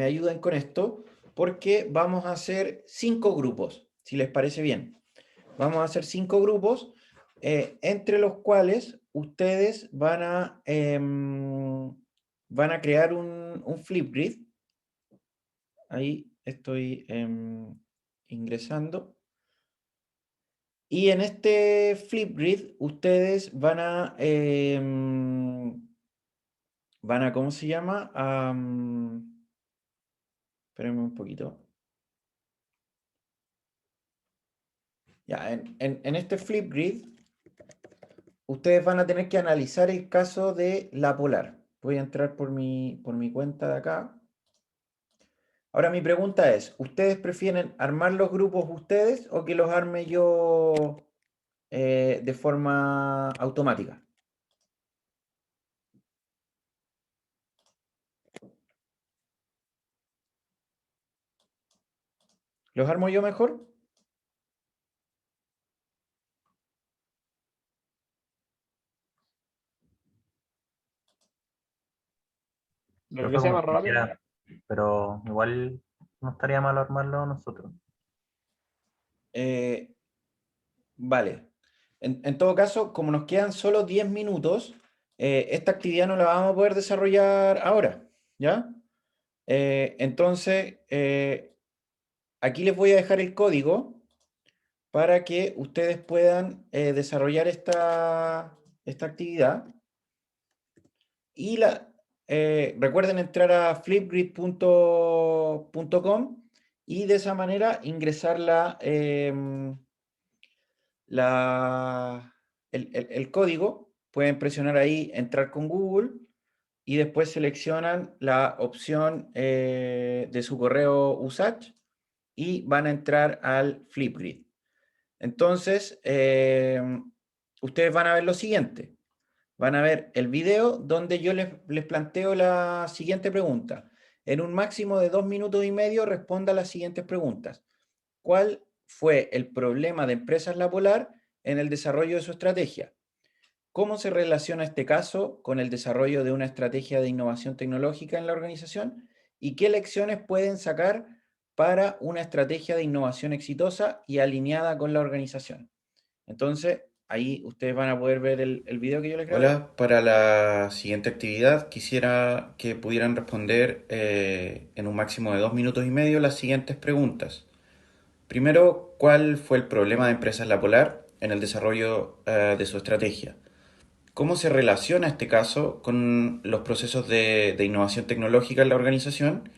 ayuden con esto, porque vamos a hacer 5 grupos, si les parece bien. Vamos a hacer 5 grupos, entre los cuales ustedes van a crear un Flipgrid. Ahí estoy ingresando. Y en este Flipgrid ustedes ¿cómo se llama? Espérenme un poquito. Ya, en este Flipgrid, ustedes van a tener que analizar el caso de la Polar. Voy a entrar por mi cuenta de acá. Ahora mi pregunta es, ¿ustedes prefieren armar los grupos ustedes o que los arme yo de forma automática? ¿Los armo yo mejor? Lo Profe, que sea como más usted rápido. quiera, pero igual no estaría mal armarlo nosotros. Vale. En todo caso, como nos quedan solo 10 minutos, esta actividad no la vamos a poder desarrollar ahora, ¿ya? Entonces, aquí les voy a dejar el código para que ustedes puedan desarrollar esta actividad. Y recuerden entrar a flipgrid.com y de esa manera ingresar el código. Pueden presionar ahí, entrar con Google y después seleccionan la opción de su correo USACH y van a entrar al Flipgrid. Entonces, ustedes van a ver lo siguiente. Van a ver el video donde yo les planteo la siguiente pregunta. En un máximo de 2 minutos y medio responda las siguientes preguntas. ¿Cuál fue el problema de Empresas La Polar en el desarrollo de su estrategia? ¿Cómo se relaciona este caso con el desarrollo de una estrategia de innovación tecnológica en la organización? ¿Y qué lecciones pueden sacar para una estrategia de innovación exitosa y alineada con la organización? Entonces, ahí ustedes van a poder ver el video que yo les grabé. Hola, para la siguiente actividad quisiera que pudieran responder en un máximo de 2 minutos y medio las siguientes preguntas. Primero, ¿cuál fue el problema de Empresas La Polar en el desarrollo de su estrategia? ¿Cómo se relaciona este caso con los procesos de innovación tecnológica en la organización?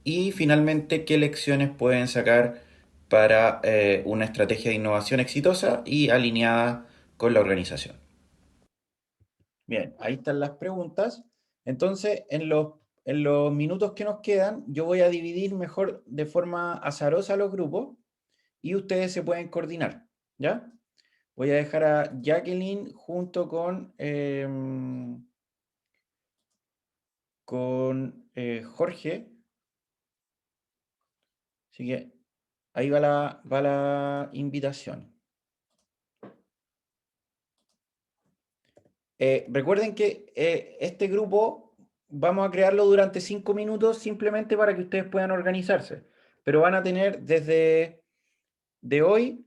Y finalmente, ¿qué lecciones pueden sacar para una estrategia de innovación exitosa y alineada con la organización? Bien, ahí están las preguntas. Entonces, en los minutos que nos quedan, yo voy a dividir mejor de forma azarosa los grupos y ustedes se pueden coordinar, ¿ya? Voy a dejar a Jacqueline junto con Jorge. Así que ahí va la invitación. Recuerden que este grupo vamos a crearlo durante 5 minutos simplemente para que ustedes puedan organizarse. Pero van a tener desde de hoy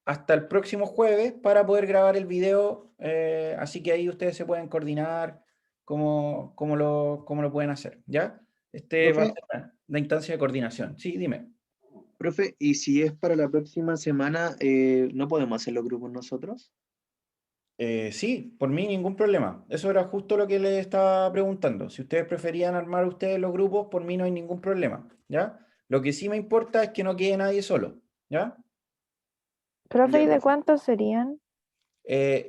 hasta el próximo jueves para poder grabar el video. Así que ahí ustedes se pueden coordinar cómo lo pueden hacer, ¿ya? Este va a Profe, ser la instancia de coordinación. Sí, dime. profe, y si es para la próxima semana, ¿no podemos hacer los grupos nosotros? Sí, por mí ningún problema. Eso era justo lo que les estaba preguntando. Si ustedes preferían armar ustedes los grupos, por mí no hay ningún problema, ¿ya? Lo que sí me importa es que no quede nadie solo, ¿ya? Profe, ¿y Ya. de cuántos serían?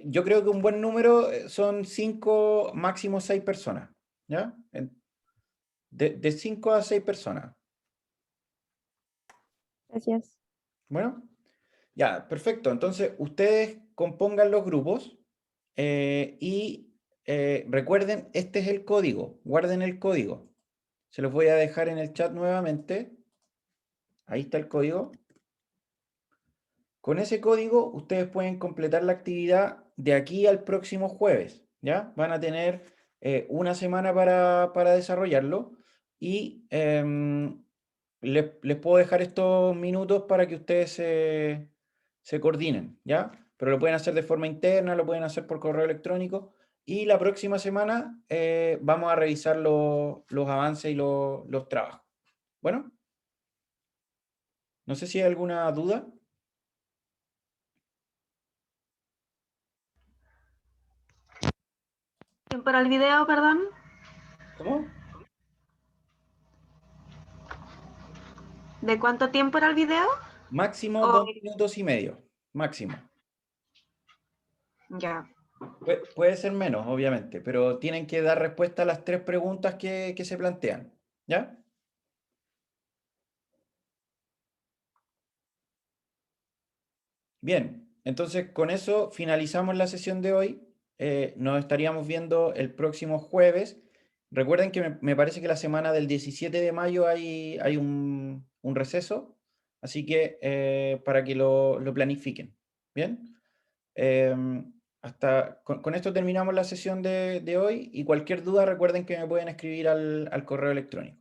Yo creo que un buen número son 5, máximo 6 personas, ¿ya? De 5 a 6 personas. Gracias. Bueno, ya, perfecto. Entonces, ustedes compongan los grupos y recuerden, este es el código. Guarden el código. Se los voy a dejar en el chat nuevamente. Ahí está el código. Con ese código, ustedes pueden completar la actividad de aquí al próximo jueves, ¿ya? Van a tener una semana para desarrollarlo y les puedo dejar estos minutos para que ustedes se coordinen, ¿ya? Pero lo pueden hacer de forma interna, lo pueden hacer por correo electrónico y la próxima semana vamos a revisar los avances y los trabajos. Bueno, no sé si hay alguna duda. ¿Tiempo era el video, perdón? ¿Cómo? ¿De cuánto tiempo era el video? Máximo O- 2 minutos y medio, máximo. Ya. Puede ser menos, obviamente, pero tienen que dar respuesta a las 3 preguntas que se plantean, ¿ya? Bien, entonces con eso finalizamos la sesión de hoy. Nos estaríamos viendo el próximo jueves. Recuerden que me parece que la semana del 17 de mayo hay un receso, así que para que lo planifiquen, ¿bien? Con esto terminamos la sesión de hoy y cualquier duda recuerden que me pueden escribir al correo electrónico.